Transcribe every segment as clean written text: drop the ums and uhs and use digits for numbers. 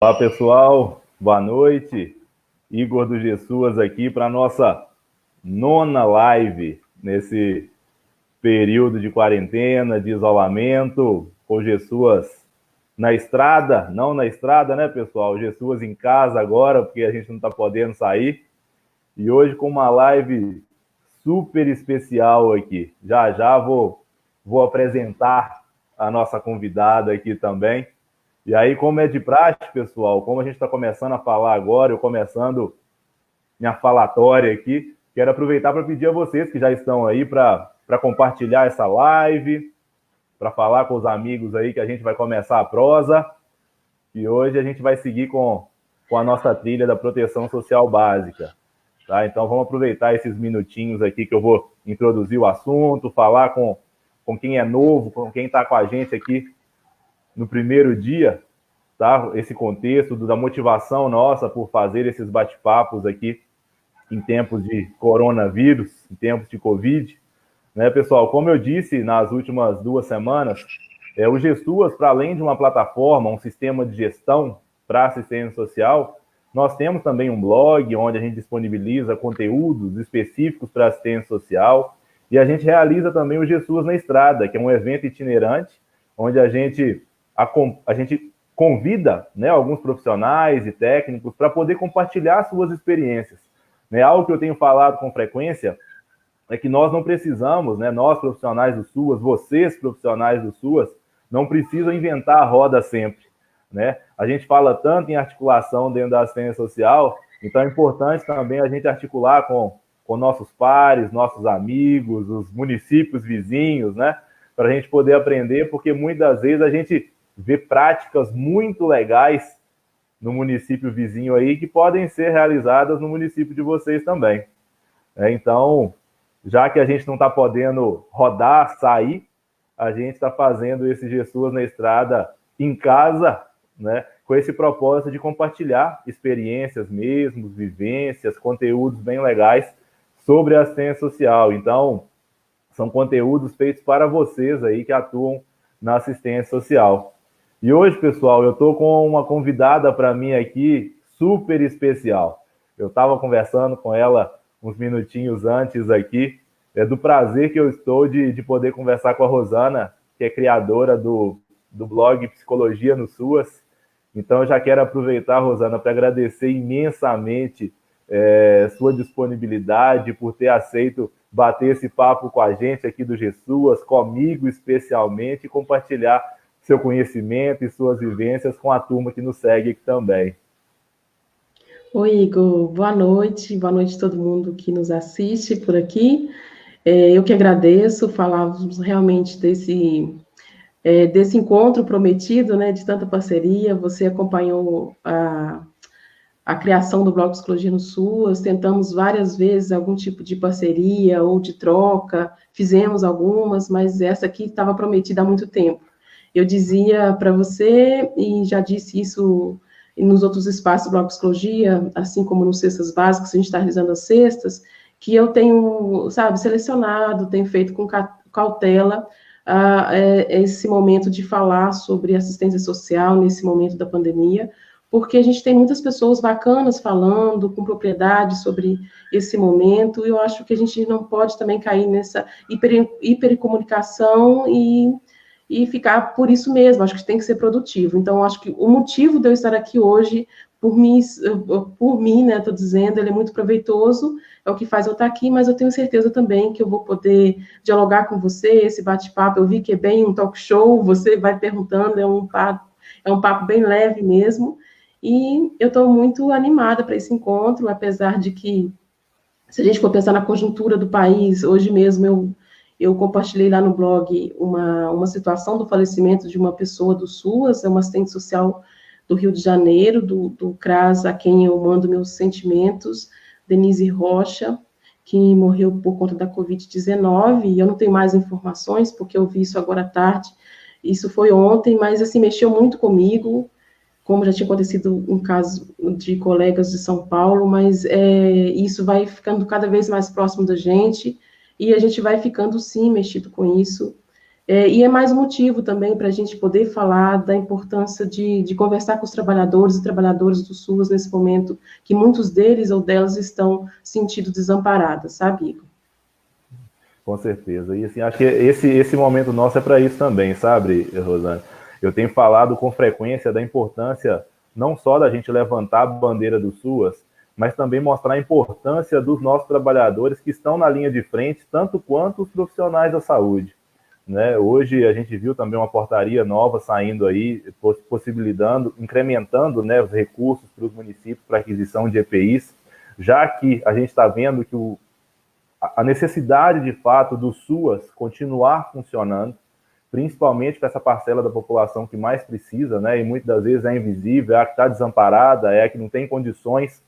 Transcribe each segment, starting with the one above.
Olá, pessoal. Boa noite. Igor do Jessuas aqui para a nossa nona live nesse período de quarentena, de isolamento, com Jessuas na estrada, não na estrada, né, pessoal? Jessuas em casa agora, porque a gente não está podendo sair. E hoje com uma live super especial aqui. Já já vou apresentar a nossa convidada aqui também. E aí, como é de praxe, pessoal, como a gente está começando a falar agora, eu começando minha falatória aqui, quero aproveitar para pedir a vocês que já estão aí para compartilhar essa live, para falar com os amigos aí que a gente vai começar a prosa. E hoje a gente vai seguir com a nossa trilha da proteção social básica. Tá? Então vamos aproveitar esses minutinhos aqui que eu vou introduzir o assunto, falar com quem é novo, com quem está com a gente aqui no primeiro dia, tá? Esse contexto da motivação nossa por fazer esses bate-papos aqui em tempos de coronavírus, em tempos de Covid. Né, pessoal, como eu disse nas últimas 2 semanas, o Jessuas, para além de uma plataforma, um sistema de gestão para assistência social, nós temos também um blog onde a gente disponibiliza conteúdos específicos para assistência social e a gente realiza também o Jessuas na Estrada, que é um evento itinerante onde a gente convida, né, alguns profissionais e técnicos para poder compartilhar suas experiências. Né, algo que eu tenho falado com frequência é que nós não precisamos, né, nós profissionais do SUAS, vocês profissionais do SUAS, não precisam inventar a roda sempre. Né? A gente fala tanto em articulação dentro da assistência social, então é importante também a gente articular com nossos pares, nossos amigos, os municípios vizinhos, né, para a gente poder aprender, porque muitas vezes a gente vê práticas muito legais no município vizinho aí que podem ser realizadas no município de vocês também. Então, já que a gente não está podendo rodar, sair, a gente está fazendo esse Jessuas na Estrada em casa, né, com esse propósito de compartilhar experiências mesmo, vivências, conteúdos bem legais sobre a assistência social. Então, são conteúdos feitos para vocês aí que atuam na assistência social. E hoje, pessoal, eu estou com uma convidada para mim aqui super especial. Eu estava conversando com ela uns minutinhos antes aqui, do prazer que eu estou de poder conversar com a Rosana, que é criadora do blog Psicologia no SUAS. Então, eu já quero aproveitar, Rosana, para agradecer imensamente sua disponibilidade por ter aceito bater esse papo com a gente aqui do Jessuas, comigo especialmente, e compartilhar seu conhecimento e suas vivências com a turma que nos segue aqui também. Oi, Igor, boa noite a todo mundo que nos assiste por aqui. Eu que agradeço, falávamos realmente desse encontro prometido, né, de tanta parceria. Você acompanhou a criação do blog Psicologia no SUAS, tentamos várias vezes algum tipo de parceria ou de troca, fizemos algumas, mas essa aqui estava prometida há muito tempo. Eu dizia para você, e já disse isso nos outros espaços do blog Psicologia, assim como nos Cestas Básicas, a gente está realizando as cestas, que eu tenho, selecionado, tenho feito com cautela esse momento de falar sobre assistência social nesse momento da pandemia, porque a gente tem muitas pessoas bacanas falando com propriedade sobre esse momento, e eu acho que a gente não pode também cair nessa hipercomunicação e ficar por isso mesmo, acho que tem que ser produtivo. Então, acho que o motivo de eu estar aqui hoje, por mim, né, estou dizendo, ele é muito proveitoso, é o que faz eu estar aqui, mas eu tenho certeza também que eu vou poder dialogar com você, esse bate-papo, eu vi que é bem um talk show, você vai perguntando, é um papo bem leve mesmo, e eu estou muito animada para esse encontro, apesar de que, se a gente for pensar na conjuntura do país, hoje mesmo eu compartilhei lá no blog uma situação do falecimento de uma pessoa do SUAS, é uma assistente social do Rio de Janeiro, do CRAS, a quem eu mando meus sentimentos, Denise Rocha, que morreu por conta da Covid-19, e eu não tenho mais informações, porque eu vi isso agora à tarde, isso foi ontem, mas, assim, mexeu muito comigo, como já tinha acontecido um caso de colegas de São Paulo, mas isso vai ficando cada vez mais próximo da gente, e a gente vai ficando, sim, mexido com isso. E é mais um motivo também para a gente poder falar da importância de conversar com os trabalhadores e trabalhadoras do SUS nesse momento, que muitos deles ou delas estão sentindo desamparadas, sabe, Igor? Com certeza. E assim, acho que esse momento nosso é para isso também, sabe, Rosane? Eu tenho falado com frequência da importância não só da gente levantar a bandeira do SUAS, mas também mostrar a importância dos nossos trabalhadores que estão na linha de frente, tanto quanto os profissionais da saúde. Né? Hoje a gente viu também uma portaria nova saindo aí, possibilitando, incrementando, né, os recursos para os municípios para aquisição de EPIs, já que a gente está vendo que a necessidade, de fato, do SUAS continuar funcionando, principalmente para essa parcela da população que mais precisa, né, e muitas das vezes é invisível, é a que está desamparada, é a que não tem condições,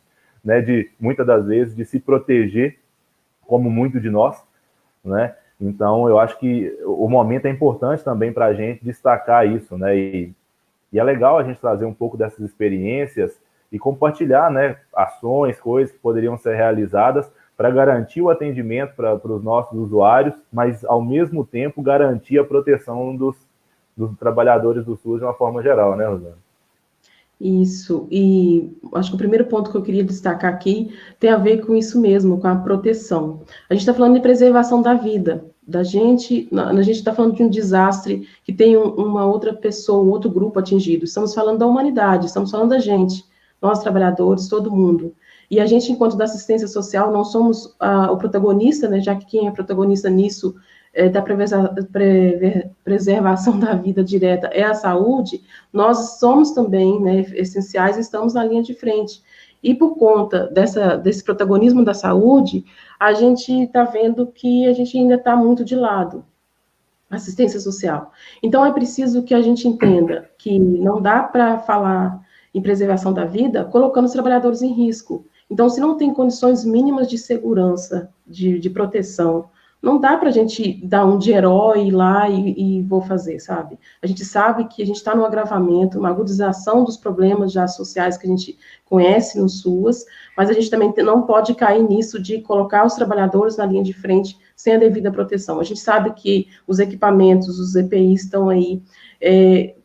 né, muitas das vezes, de se proteger, como muito de nós, né. Então, eu acho que o momento é importante também para a gente destacar isso, né, e é legal a gente trazer um pouco dessas experiências e compartilhar, né, ações, coisas que poderiam ser realizadas para garantir o atendimento para os nossos usuários, mas, ao mesmo tempo, garantir a proteção dos trabalhadores do SUS de uma forma geral, né, Rosana? Isso, e acho que o primeiro ponto que eu queria destacar aqui tem a ver com isso mesmo, com a proteção. A gente está falando de preservação da vida, a gente está falando de um desastre que tem uma outra pessoa, um outro grupo atingido. Estamos falando da humanidade, estamos falando da gente, nós trabalhadores, todo mundo. E a gente, enquanto da assistência social, não somos o protagonista, né, já que quem é protagonista nisso da preservação da vida direta é a saúde, nós somos também, né, essenciais, estamos na linha de frente. E por conta desse protagonismo da saúde, a gente está vendo que a gente ainda está muito de lado, assistência social. Então, é preciso que a gente entenda que não dá para falar em preservação da vida colocando os trabalhadores em risco. Então, se não tem condições mínimas de segurança, de proteção, não dá para a gente dar um de herói lá e vou fazer, sabe? A gente sabe que a gente está no agravamento, uma agudização dos problemas já sociais que a gente conhece no SUAS, mas a gente também não pode cair nisso de colocar os trabalhadores na linha de frente sem a devida proteção. A gente sabe que os equipamentos, os EPIs estão aí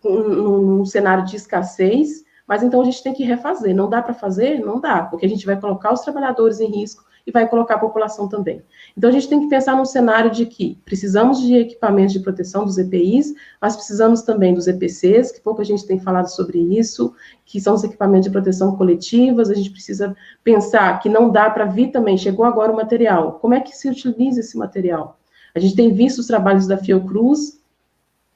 num cenário de escassez, mas então a gente tem que refazer. Não dá para fazer? Não dá, porque a gente vai colocar os trabalhadores em risco e vai colocar a população também. Então, a gente tem que pensar num cenário de que precisamos de equipamentos de proteção dos EPIs, mas precisamos também dos EPCs, que pouca gente tem falado sobre isso, que são os equipamentos de proteção coletivas. A gente precisa pensar que não dá para vir também, chegou agora o material, como é que se utiliza esse material? A gente tem visto os trabalhos da Fiocruz,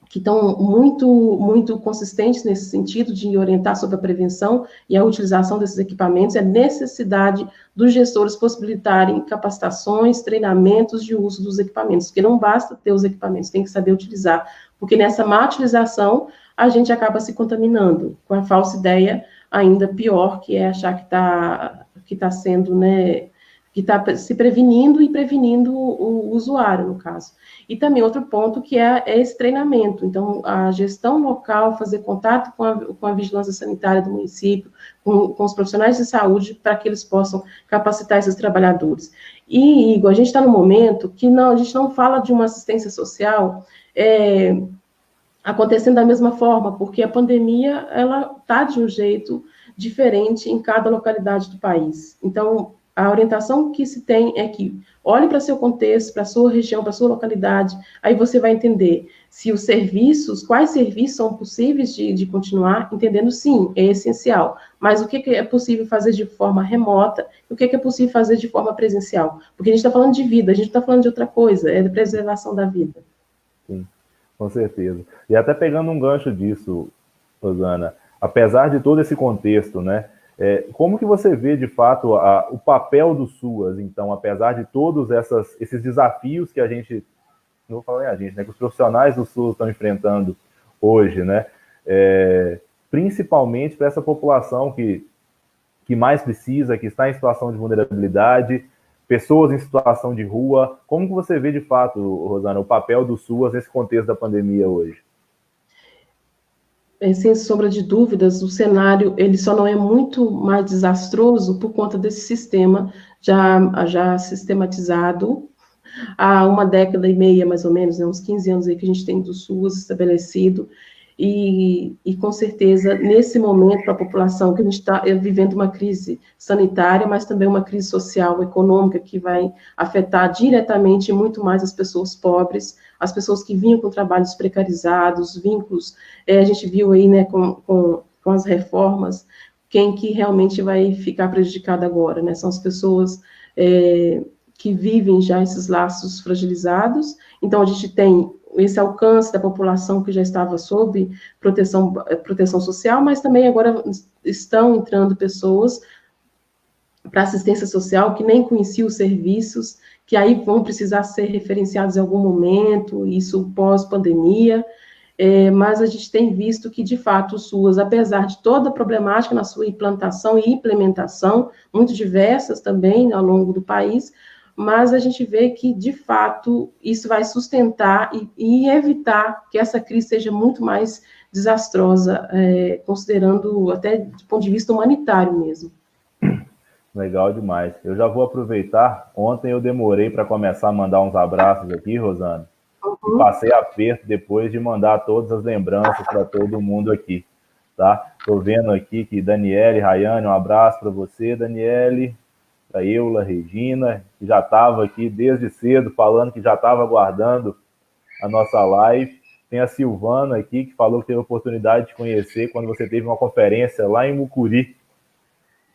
que estão muito consistentes nesse sentido de orientar sobre a prevenção e a utilização desses equipamentos, e a necessidade dos gestores possibilitarem capacitações, treinamentos de uso dos equipamentos, porque não basta ter os equipamentos, tem que saber utilizar, porque nessa má utilização a gente acaba se contaminando com a falsa ideia ainda pior, que é achar que está sendo, né, que está se prevenindo e prevenindo o usuário, no caso. E também outro ponto que é esse treinamento. Então, a gestão local, fazer contato com a vigilância sanitária do município, com os profissionais de saúde, para que eles possam capacitar esses trabalhadores. E, Igor, a gente está no momento que a gente não fala de uma assistência social acontecendo da mesma forma, porque a pandemia, ela está de um jeito diferente em cada localidade do país. Então, a orientação que se tem é que olhe para seu contexto, para sua região, para sua localidade, aí você vai entender se os serviços, quais serviços são possíveis de continuar, entendendo sim, é essencial, mas o que é possível fazer de forma remota, e o que é possível fazer de forma presencial, porque a gente está falando de vida, a gente não está falando de outra coisa, é de preservação da vida. Sim, com certeza. E até pegando um gancho disso, Rosana, apesar de todo esse contexto, né, como que você vê, de fato, o papel do SUAS, então, apesar de todos esses desafios que a gente, não vou falar em a gente, né, que os profissionais do SUAS estão enfrentando hoje, né, principalmente para essa população que mais precisa, que está em situação de vulnerabilidade, pessoas em situação de rua, como que você vê, de fato, Rosana, o papel do SUAS nesse contexto da pandemia hoje? Sem sombra de dúvidas, o cenário ele só não é muito mais desastroso por conta desse sistema já sistematizado, há uma década e meia, mais ou menos, né, uns 15 anos aí que a gente tem do SUS estabelecido, e com certeza, nesse momento, para a população, que a gente está vivendo uma crise sanitária, mas também uma crise social, econômica, que vai afetar diretamente muito mais as pessoas pobres, as pessoas que vinham com trabalhos precarizados, vínculos, a gente viu aí, né, com as reformas, quem que realmente vai ficar prejudicado agora, né, são as pessoas que vivem já esses laços fragilizados. Então, a gente tem esse alcance da população que já estava sob proteção social, mas também agora estão entrando pessoas para assistência social que nem conheciam os serviços, que aí vão precisar ser referenciados em algum momento, isso pós-pandemia, mas a gente tem visto que, de fato, o SUAS, apesar de toda a problemática na sua implantação e implementação, muito diversas também ao longo do país, mas a gente vê que, de fato, isso vai sustentar e evitar que essa crise seja muito mais desastrosa, considerando até do ponto de vista humanitário mesmo. Legal demais. Eu já vou aproveitar. Ontem eu demorei para começar a mandar uns abraços aqui, Rosana, e passei aperto depois de mandar todas as lembranças para todo mundo aqui, tá? Estou vendo aqui que Daniele, Rayane, um abraço para você, Daniele. A Eula, Regina, que já estava aqui desde cedo, falando que já estava aguardando a nossa live. Tem a Silvana aqui, que falou que teve a oportunidade de conhecer quando você teve uma conferência lá em Mucuri.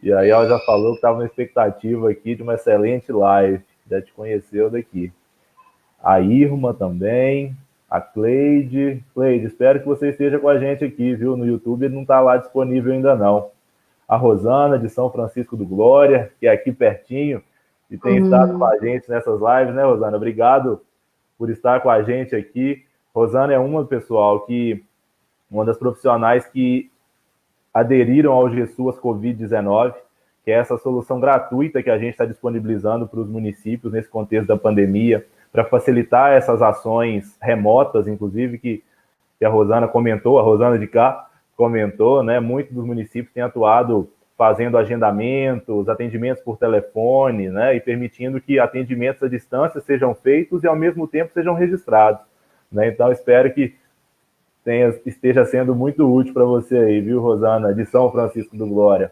E aí ela já falou que estava na expectativa aqui de uma excelente live. Já te conheceu daqui. A Irma também, a Cleide. Cleide, espero que você esteja com a gente aqui, viu? No YouTube ele não está lá disponível ainda não. A Rosana, de São Francisco do Glória, que é aqui pertinho, e tem estado com a gente nessas lives, né, Rosana? Obrigado por estar com a gente aqui. Rosana é uma das profissionais que aderiram ao GESUAS Covid-19, que é essa solução gratuita que a gente está disponibilizando para os municípios nesse contexto da pandemia, para facilitar essas ações remotas, inclusive, que a Rosana comentou, a Rosana de cá, comentou, né? Muitos dos municípios têm atuado fazendo agendamentos, atendimentos por telefone, né? E permitindo que atendimentos à distância sejam feitos e, ao mesmo tempo, sejam registrados, né? Então, espero que esteja sendo muito útil para você aí, viu, Rosana, de São Francisco do Glória.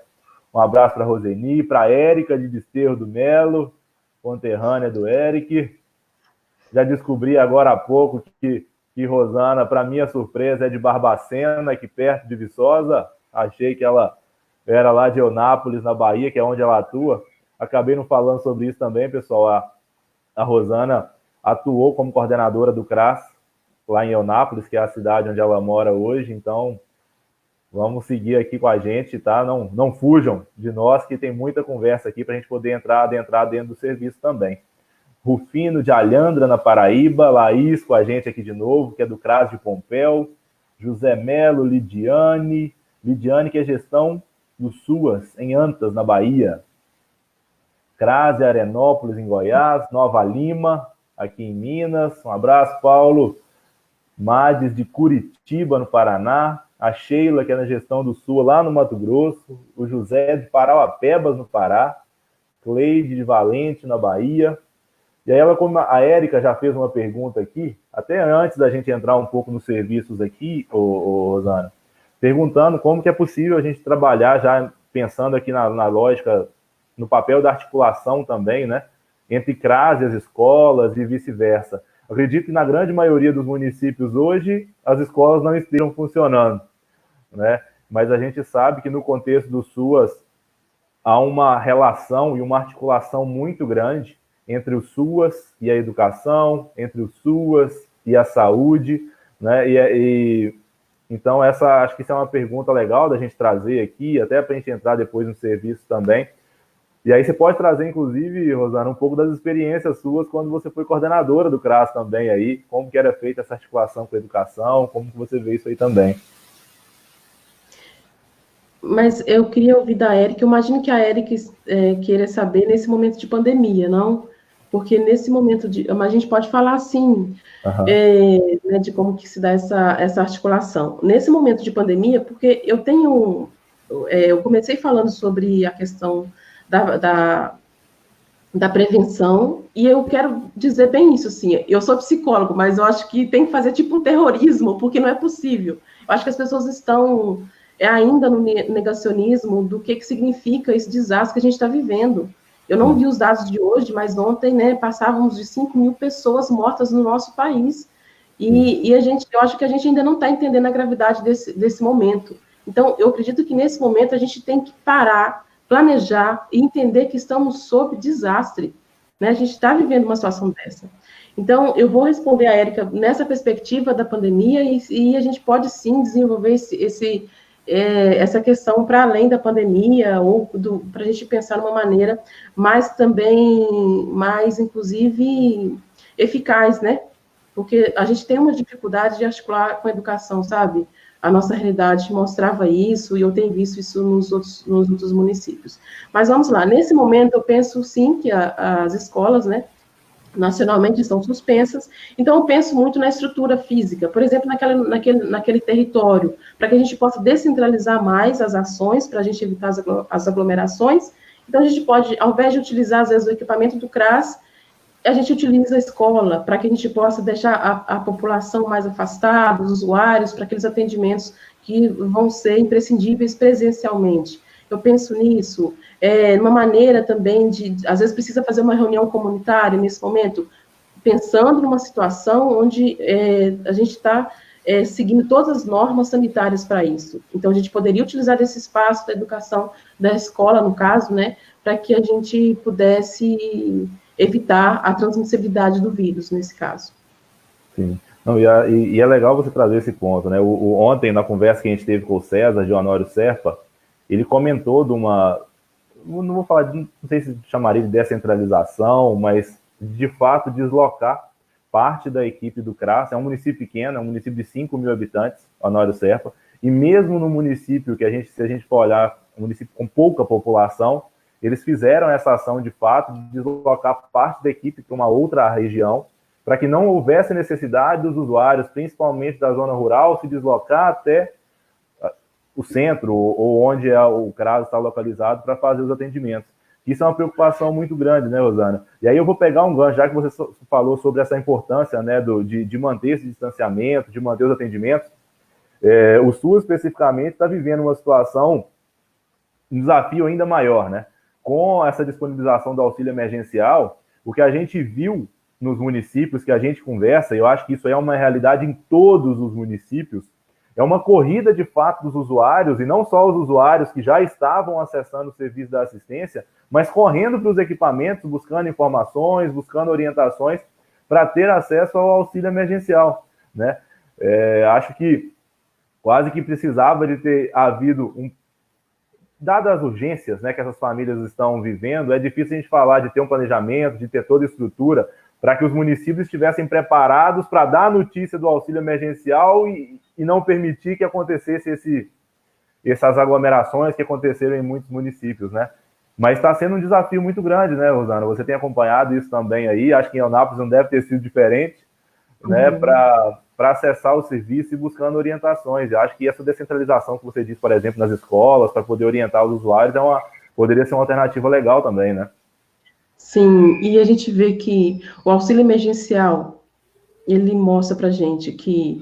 Um abraço para a Roseni, para a Érica, de Desterro do Melo, conterrânea do Eric. Já descobri agora há pouco que Rosana, para minha surpresa, é de Barbacena, aqui perto de Viçosa. Achei que ela era lá de Eunápolis, na Bahia, que é onde ela atua. Acabei não falando sobre isso também, pessoal. A Rosana atuou como coordenadora do CRAS, lá em Eunápolis, que é a cidade onde ela mora hoje. Então, vamos seguir aqui com a gente, tá? Não fujam de nós, que tem muita conversa aqui para a gente poder adentrar dentro do serviço também. Rufino de Alhandra, na Paraíba, Laís com a gente aqui de novo, que é do CRAS de Pompéu, José Melo, Lidiane, que é gestão do SUAS, em Antas, na Bahia, CRAS de Arenópolis, em Goiás, Nova Lima, aqui em Minas, um abraço, Paulo, Mades de Curitiba, no Paraná, a Sheila, que é na gestão do SUAS, lá no Mato Grosso, o José de Parauapebas, no Pará, Cleide de Valente, na Bahia. E aí como a Érica já fez uma pergunta aqui, até antes da gente entrar um pouco nos serviços aqui, Rosana, perguntando como que é possível a gente trabalhar, já pensando aqui na lógica, no papel da articulação também, né, entre CRAS e as escolas e vice-versa. Acredito que na grande maioria dos municípios hoje, as escolas não estejam funcionando, né, mas a gente sabe que no contexto do SUAS há uma relação e uma articulação muito grande entre o SUAS e a educação, entre o SUAS e a saúde, né? Então, acho que isso é uma pergunta legal da gente trazer aqui, até para a gente entrar depois no serviço também. E aí você pode trazer, inclusive, Rosana, um pouco das experiências suas quando você foi coordenadora do CRAS também aí, como que era feita essa articulação com a educação, como que você vê isso aí também. Mas eu queria ouvir da Érica, eu imagino que a Érica queira saber nesse momento de pandemia, não? Porque nesse momento mas a gente pode falar assim, né, de como que se dá essa articulação. Nesse momento de pandemia, porque eu comecei falando sobre a questão da prevenção, e eu quero dizer bem isso, assim, eu sou psicólogo, mas eu acho que tem que fazer tipo um terrorismo, porque não é possível. Eu acho que as pessoas estão ainda no negacionismo do que significa esse desastre que a gente está vivendo. Eu não vi os dados de hoje, mas ontem, né, passávamos de 5 mil pessoas mortas no nosso país, e eu acho que a gente ainda não está entendendo a gravidade desse momento. Então, eu acredito que nesse momento a gente tem que parar, planejar e entender que estamos sob desastre, né? A gente está vivendo uma situação dessa. Então, eu vou responder a Érica nessa perspectiva da pandemia e a gente pode sim desenvolver essa questão para além da pandemia ou para a gente pensar numa maneira mais inclusive eficaz, né? Porque a gente tem uma dificuldade de articular com a educação, sabe? A nossa realidade mostrava isso, e eu tenho visto isso nos outros municípios. Mas vamos lá, nesse momento eu penso sim que as escolas, né, nacionalmente estão suspensas, então eu penso muito na estrutura física, por exemplo, naquele território, para que a gente possa descentralizar mais as ações, para a gente evitar as aglomerações. Então a gente pode, ao invés de utilizar, às vezes, o equipamento do CRAS, a gente utiliza a escola para que a gente possa deixar a população mais afastada, os usuários, para aqueles atendimentos que vão ser imprescindíveis presencialmente. Eu penso nisso, uma maneira também às vezes precisa fazer uma reunião comunitária nesse momento, pensando numa situação onde a gente está seguindo todas as normas sanitárias para isso. Então, a gente poderia utilizar esse espaço da educação, da escola, no caso, né, para que a gente pudesse evitar a transmissibilidade do vírus, nesse caso. Sim. Não, e é legal você trazer esse ponto, né? Ontem, na conversa que a gente teve com o César, de Honório Serpa, ele comentou de uma, não vou falar, não sei se chamaria de descentralização, mas de fato deslocar parte da equipe do CRAS. É um município pequeno, é um município de 5 mil habitantes, Honório Serpa, e mesmo no município que se a gente for olhar, um município com pouca população, eles fizeram essa ação de fato de deslocar parte da equipe para uma outra região, para que não houvesse necessidade dos usuários, principalmente da zona rural, se deslocar até o centro ou onde o CRAS está localizado para fazer os atendimentos. Isso é uma preocupação muito grande, né, Rosana? E aí eu vou pegar um gancho, já que você falou sobre essa importância, né, de manter esse distanciamento, de manter os atendimentos. O SUS, especificamente, está vivendo uma situação, um desafio ainda maior, né? Com essa disponibilização do auxílio emergencial, o que a gente viu nos municípios que a gente conversa, e eu acho que isso é uma realidade em todos os municípios, é uma corrida de fato dos usuários, e não só os usuários que já estavam acessando o serviço da assistência, mas correndo para os equipamentos, buscando informações, buscando orientações para ter acesso ao auxílio emergencial, né? Acho que quase que precisava de ter havido dadas as urgências, né, que essas famílias estão vivendo, é difícil a gente falar de ter um planejamento, de ter toda a estrutura para que os municípios estivessem preparados para dar a notícia do auxílio emergencial e não permitir que acontecesse essas aglomerações que aconteceram em muitos municípios, né? Mas está sendo um desafio muito grande, né, Rosana? Você tem acompanhado isso também aí, acho que em Eunápolis não deve ter sido diferente, né, para acessar o serviço e buscando orientações. Eu acho que essa descentralização que você disse, por exemplo, nas escolas, para poder orientar os usuários, poderia ser uma alternativa legal também, né? Sim, e a gente vê que o auxílio emergencial, ele mostra para a gente que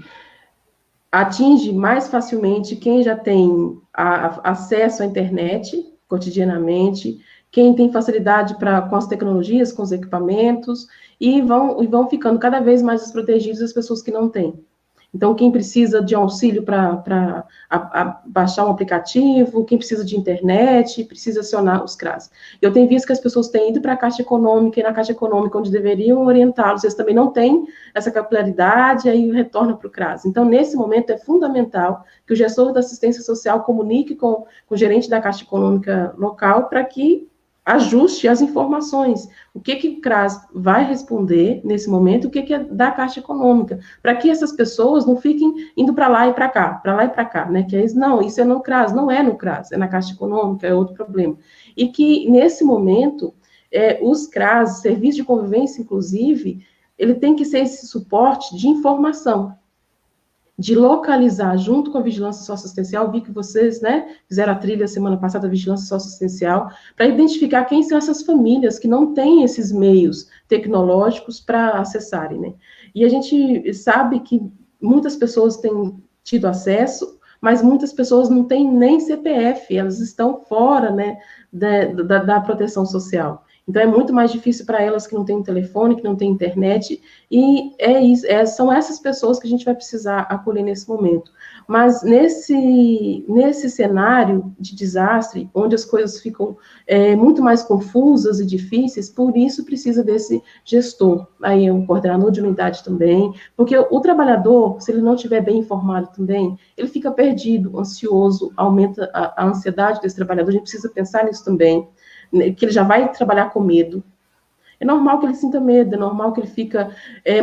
atinge mais facilmente quem já tem acesso à internet cotidianamente, quem tem facilidade com as tecnologias, com os equipamentos, e vão ficando cada vez mais desprotegidos as pessoas que não têm. Então, quem precisa de auxílio para baixar um aplicativo, quem precisa de internet, precisa acionar os CRAS. Eu tenho visto que as pessoas têm ido para a Caixa Econômica, e na Caixa Econômica, onde deveriam orientá-los, eles também não têm essa capilaridade, aí retorna para o CRAS. Então, nesse momento, é fundamental que o gestor da assistência social comunique com o gerente da Caixa Econômica local para que ajuste as informações. O que o CRAS vai responder nesse momento, o que é da Caixa Econômica, para que essas pessoas não fiquem indo para lá e para cá, né? Que não, isso é no CRAS, não é no CRAS, é na Caixa Econômica, é outro problema. E que, nesse momento, os CRAS, serviço de convivência, inclusive, ele tem que ser esse suporte de informação, de localizar, junto com a vigilância socioassistencial, vi que vocês, né, fizeram a trilha semana passada da vigilância socioassistencial, para identificar quem são essas famílias que não têm esses meios tecnológicos para acessarem, né? E a gente sabe que muitas pessoas têm tido acesso, mas muitas pessoas não têm nem CPF, elas estão fora, né, da proteção social. Então, é muito mais difícil para elas que não têm telefone, que não têm internet, e são essas pessoas que a gente vai precisar acolher nesse momento. Mas nesse cenário de desastre, onde as coisas ficam muito mais confusas e difíceis, por isso precisa desse gestor, aí é um coordenador de unidade também, porque o trabalhador, se ele não estiver bem informado também, ele fica perdido, ansioso, aumenta a ansiedade desse trabalhador, a gente precisa pensar nisso também, que ele já vai trabalhar com medo. É normal que ele sinta medo, é normal que ele fica...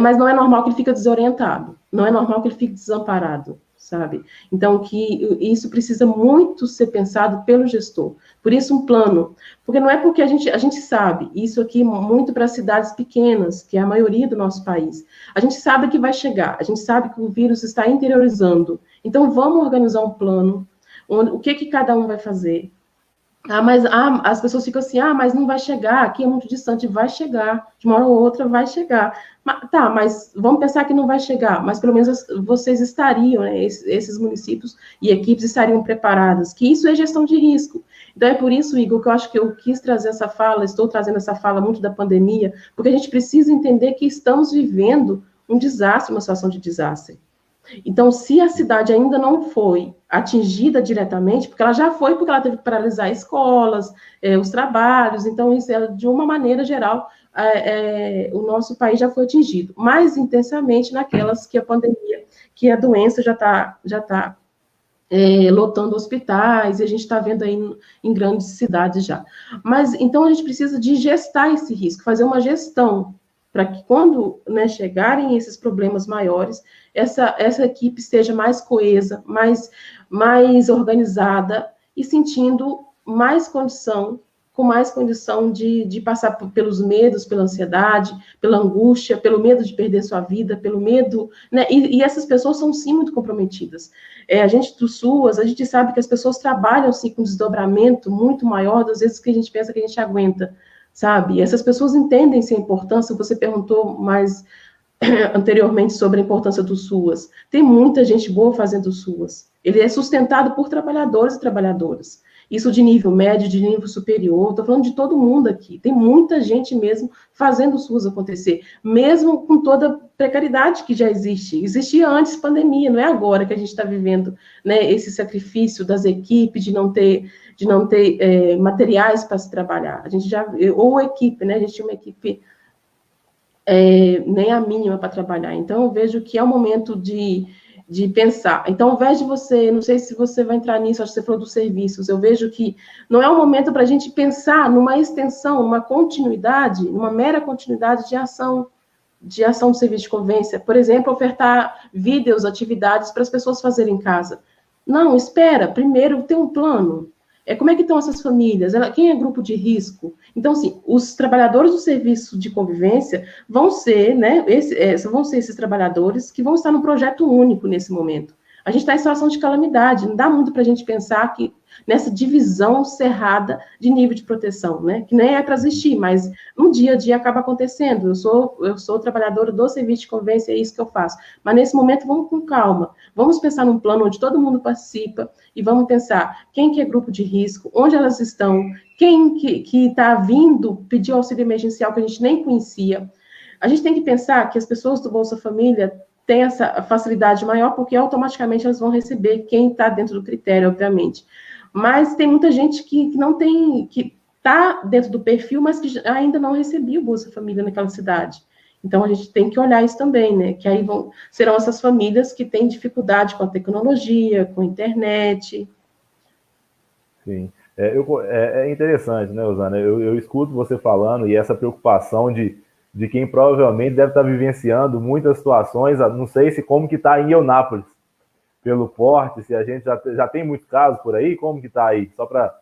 mas não é normal que ele fica desorientado, não é normal que ele fique desamparado, sabe? Então, que isso precisa muito ser pensado pelo gestor. Por isso, um plano. Porque não é porque a gente sabe, isso aqui muito para cidades pequenas, que é a maioria do nosso país. A gente sabe que vai chegar, a gente sabe que o vírus está interiorizando. Então, vamos organizar um plano, o que cada um vai fazer. Mas as pessoas ficam assim, mas não vai chegar, aqui é muito distante, vai chegar, de uma hora ou outra vai chegar. Mas vamos pensar que não vai chegar, mas pelo menos vocês estariam, né, esses municípios e equipes estariam preparadas, que isso é gestão de risco. Então é por isso, Igor, que eu acho que eu quis trazer essa fala, estou trazendo essa fala muito da pandemia, porque a gente precisa entender que estamos vivendo um desastre, uma situação de desastre. Então, se a cidade ainda não foi atingida diretamente, porque ela já foi, porque ela teve que paralisar escolas, os trabalhos, então, isso de uma maneira geral, o nosso país já foi atingido, mais intensamente naquelas que a pandemia, que a doença já tá lotando hospitais, e a gente está vendo aí em grandes cidades já. Mas, então, a gente precisa de gestar esse risco, fazer uma gestão, para que quando, né, chegarem esses problemas maiores, essa equipe esteja mais coesa, mais organizada e sentindo mais condição, com mais condição de passar pelos medos, pela ansiedade, pela angústia, pelo medo de perder sua vida, pelo medo, né? E essas pessoas são, sim, muito comprometidas. A gente do SUAS, a gente sabe que as pessoas trabalham, sim, com desdobramento muito maior das vezes que a gente pensa que a gente aguenta, sabe? E essas pessoas entendem-se a importância, você perguntou mais anteriormente sobre a importância do SUAS. Tem muita gente boa fazendo o SUAS. Ele é sustentado por trabalhadores e trabalhadoras. Isso de nível médio, de nível superior, estou falando de todo mundo aqui. Tem muita gente mesmo fazendo o SUAS acontecer, mesmo com toda a precariedade que já existe. Existia antes da pandemia, não é agora que a gente está vivendo, né, esse sacrifício das equipes de não ter materiais para se trabalhar. A gente ou equipe, né? A gente tinha uma equipe nem a mínima para trabalhar. Então, eu vejo que é o momento de pensar. Então, ao invés de você, não sei se você vai entrar nisso, acho que você falou dos serviços, eu vejo que não é o momento para a gente pensar numa extensão, numa continuidade, numa mera continuidade de ação do serviço de convivência. Por exemplo, ofertar vídeos, atividades para as pessoas fazerem em casa. Não, espera, primeiro tem um plano. Como é que estão essas famílias? Quem é grupo de risco? Então, assim, os trabalhadores do serviço de convivência vão ser, né, vão ser esses trabalhadores que vão estar no projeto único nesse momento. A gente está em situação de calamidade, não dá muito para a gente pensar que nessa divisão cerrada de nível de proteção, né? Que nem é para existir, mas no dia a dia acaba acontecendo. Eu sou trabalhadora do serviço de convivência, é isso que eu faço. Mas nesse momento, vamos com calma. Vamos pensar num plano onde todo mundo participa e vamos pensar quem que é grupo de risco, onde elas estão, quem que está vindo pedir auxílio emergencial que a gente nem conhecia. A gente tem que pensar que as pessoas do Bolsa Família têm essa facilidade maior, porque automaticamente elas vão receber quem está dentro do critério, obviamente. Mas tem muita gente que não tem, que está dentro do perfil, mas que ainda não recebia o Bolsa Família naquela cidade. Então, a gente tem que olhar isso também, né? Que aí serão essas famílias que têm dificuldade com a tecnologia, com a internet. Sim. É interessante, né, Osana? Eu escuto você falando e essa preocupação de quem provavelmente deve estar vivenciando muitas situações, não sei se como que está em Eunápolis, pelo porte, se a gente já tem muitos casos por aí, como que está aí? Só para...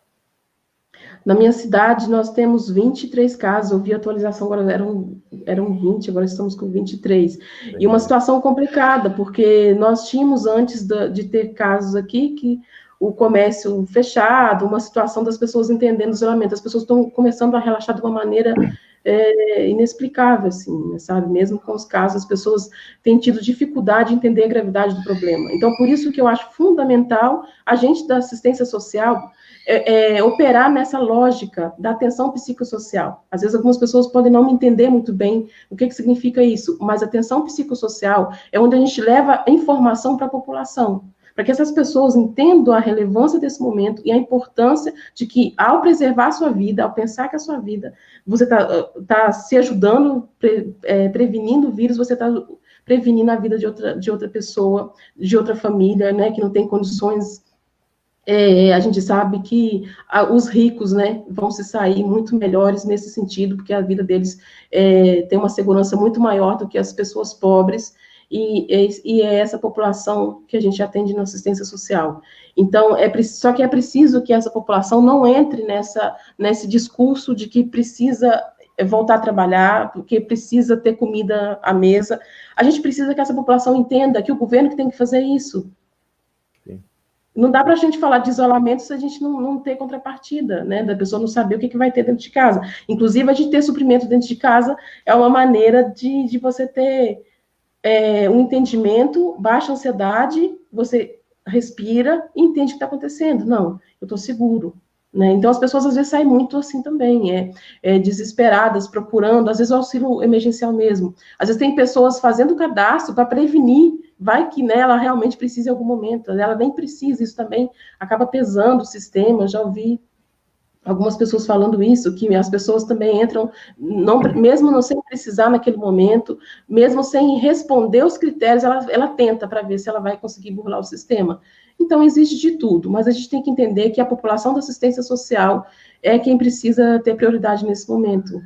Na minha cidade, nós temos 23 casos, eu vi a atualização, agora eram 20, agora estamos com 23. E uma situação complicada, porque nós tínhamos antes de ter casos aqui que o comércio fechado, uma situação das pessoas entendendo o isolamento, as pessoas estão começando a relaxar de uma maneira inexplicável, assim, né, sabe? Mesmo com os casos, as pessoas têm tido dificuldade em entender a gravidade do problema. Então, por isso que eu acho fundamental a gente da assistência social operar nessa lógica da atenção psicossocial. Às vezes, algumas pessoas podem não me entender muito bem o que significa isso, mas atenção psicossocial é onde a gente leva informação para a população, para que essas pessoas entendam a relevância desse momento e a importância de que, ao preservar a sua vida, ao pensar que a sua vida, você está se ajudando, prevenindo o vírus, você está prevenindo a vida de outra pessoa, de outra família, né, que não tem condições. A gente sabe que os ricos, né, vão se sair muito melhores nesse sentido, porque a vida deles tem uma segurança muito maior do que as pessoas pobres, e é essa população que a gente atende na assistência social. Então, só que é preciso que essa população não entre nesse discurso de que precisa voltar a trabalhar, porque precisa ter comida à mesa. A gente precisa que essa população entenda que o governo que tem que fazer isso. Sim. Não dá para a gente falar de isolamento se a gente não ter contrapartida, né? Da pessoa não saber o que vai ter dentro de casa. Inclusive, a gente ter suprimento dentro de casa é uma maneira de você ter um entendimento, baixa ansiedade, você respira e entende o que está acontecendo. Não, eu estou seguro. Né? Então, as pessoas às vezes saem muito assim também, desesperadas, procurando, às vezes o auxílio emergencial mesmo. Às vezes tem pessoas fazendo cadastro para prevenir, vai que, né, ela realmente precisa em algum momento, ela nem precisa, isso também acaba pesando o sistema. Eu já ouvi algumas pessoas falando isso, que as pessoas também entram, mesmo não sem precisar naquele momento, mesmo sem responder os critérios, ela tenta para ver se ela vai conseguir burlar o sistema. Então, existe de tudo, mas a gente tem que entender que a população da assistência social é quem precisa ter prioridade nesse momento.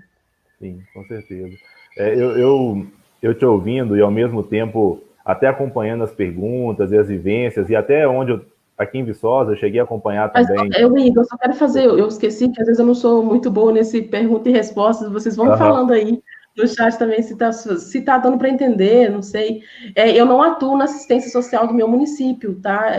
Sim, com certeza. Eu te ouvindo e, ao mesmo tempo, até acompanhando as perguntas e as vivências, e até onde aqui em Viçosa, eu cheguei a acompanhar também. Igor, eu só quero fazer, eu esqueci que às vezes eu não sou muito boa nesse pergunta e respostas, vocês vão falando aí no chat também se tá dando para entender, não sei. Eu não atuo na assistência social do meu município, tá?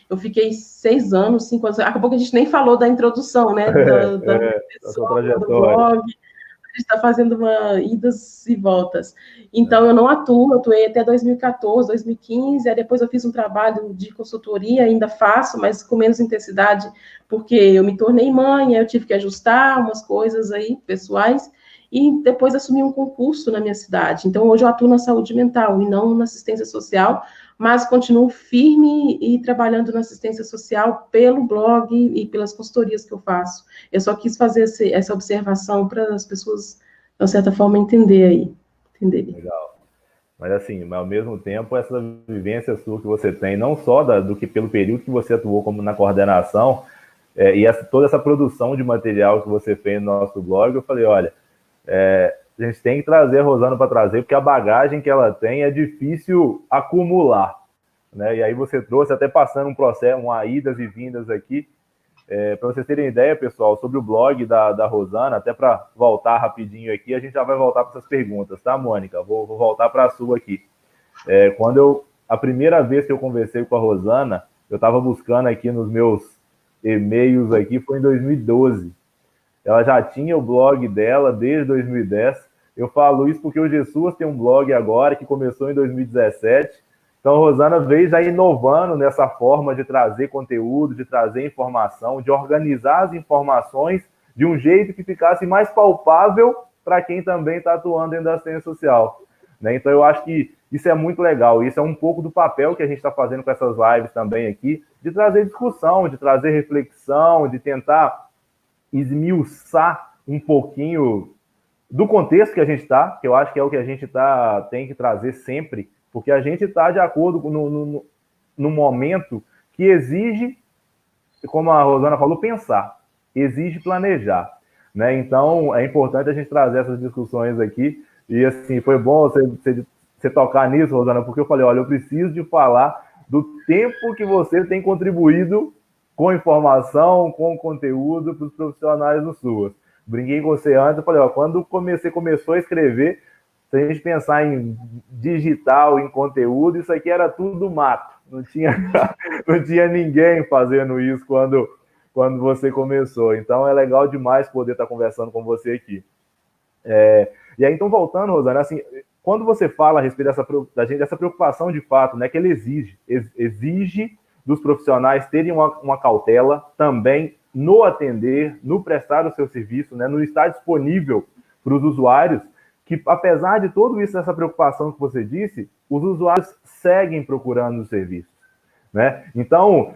Eu fiquei 6 anos, 5 anos, acabou que a gente nem falou da introdução, né? Da pessoa, do blog. A gente está fazendo idas e voltas. Então, eu não atuei até 2014, 2015, aí depois eu fiz um trabalho de consultoria, ainda faço, mas com menos intensidade, porque eu me tornei mãe, aí eu tive que ajustar umas coisas aí, pessoais, e depois assumi um concurso na minha cidade. Então, hoje eu atuo na saúde mental e não na assistência social, mas continuo firme e trabalhando na assistência social pelo blog e pelas consultorias que eu faço. Eu só quis fazer essa observação para as pessoas, de certa forma, entenderem. Legal. Mas, assim, ao mesmo tempo, essa vivência sua que você tem, não só do que pelo período que você atuou como na coordenação, e toda essa produção de material que você fez no nosso blog, eu falei, olha, a gente tem que trazer a Rosana para trazer, porque a bagagem que ela tem é difícil acumular, né? E aí você trouxe, até passando um processo, idas e vindas aqui, para vocês terem ideia, pessoal, sobre o blog da Rosana, até para voltar rapidinho aqui, a gente já vai voltar para essas perguntas, tá, Mônica? Vou voltar para a sua aqui. A primeira vez que eu conversei com a Rosana, eu estava buscando aqui nos meus e-mails aqui, foi em 2012. Ela já tinha o blog dela desde 2010. Eu falo isso porque o Jesus tem um blog agora que começou em 2017. Então, a Rosana veio já inovando nessa forma de trazer conteúdo, de trazer informação, de organizar as informações de um jeito que ficasse mais palpável para quem também está atuando dentro da assistência social. Né? Então, eu acho que isso é muito legal. Isso é um pouco do papel que a gente está fazendo com essas lives também aqui, de trazer discussão, de trazer reflexão, de tentar esmiuçar um pouquinho do contexto que a gente está, que eu acho que é o que a gente tem que trazer sempre, porque a gente está de acordo no momento que exige, como a Rosana falou, pensar, exige planejar, né? Então, é importante a gente trazer essas discussões aqui, e assim, foi bom você tocar nisso, Rosana, porque eu falei, olha, eu preciso de falar do tempo que você tem contribuído com informação, com conteúdo para os profissionais do SUAS. Brinquei com você antes, eu falei, ó, quando começou a escrever, se a gente pensar em digital, em conteúdo, isso aqui era tudo mato. Não tinha ninguém fazendo isso quando você começou. Então, é legal demais poder estar conversando com você aqui. E aí, então, voltando, Rosana, assim, quando você fala a respeito dessa preocupação de fato, né, que ele exige dos profissionais terem uma cautela também no atender, no prestar o seu serviço, né, no estar disponível para os usuários, que apesar de tudo isso, essa preocupação que você disse, os usuários seguem procurando os serviços, né? Então,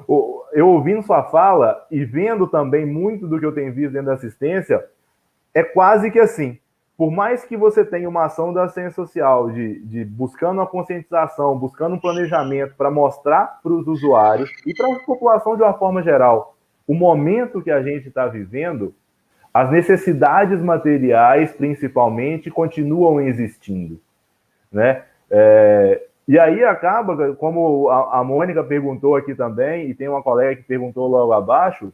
eu ouvindo sua fala e vendo também muito do que eu tenho visto dentro da assistência, é quase que assim, por mais que você tenha uma ação da assistência social de buscando uma conscientização, buscando um planejamento para mostrar para os usuários e para a população de uma forma geral, o momento que a gente está vivendo, as necessidades materiais, principalmente, continuam existindo, né? E aí acaba, como a Mônica perguntou aqui também, e tem uma colega que perguntou logo abaixo,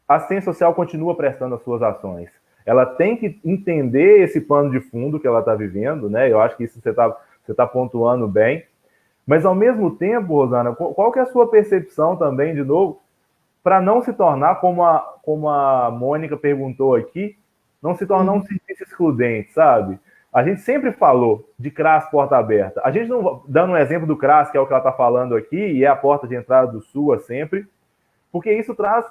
a assistência social continua prestando as suas ações. Ela tem que entender esse pano de fundo que ela está vivendo, né? Eu acho que isso você tá pontuando bem. Mas, ao mesmo tempo, Rosana, qual que é a sua percepção também, de novo, para não se tornar, como a Mônica perguntou aqui, não se tornar um serviço excludente, sabe? A gente sempre falou de CRAS porta aberta. A gente não, dando um exemplo do CRAS, que é o que ela está falando aqui, e é a porta de entrada do SUAS sempre, porque isso traz...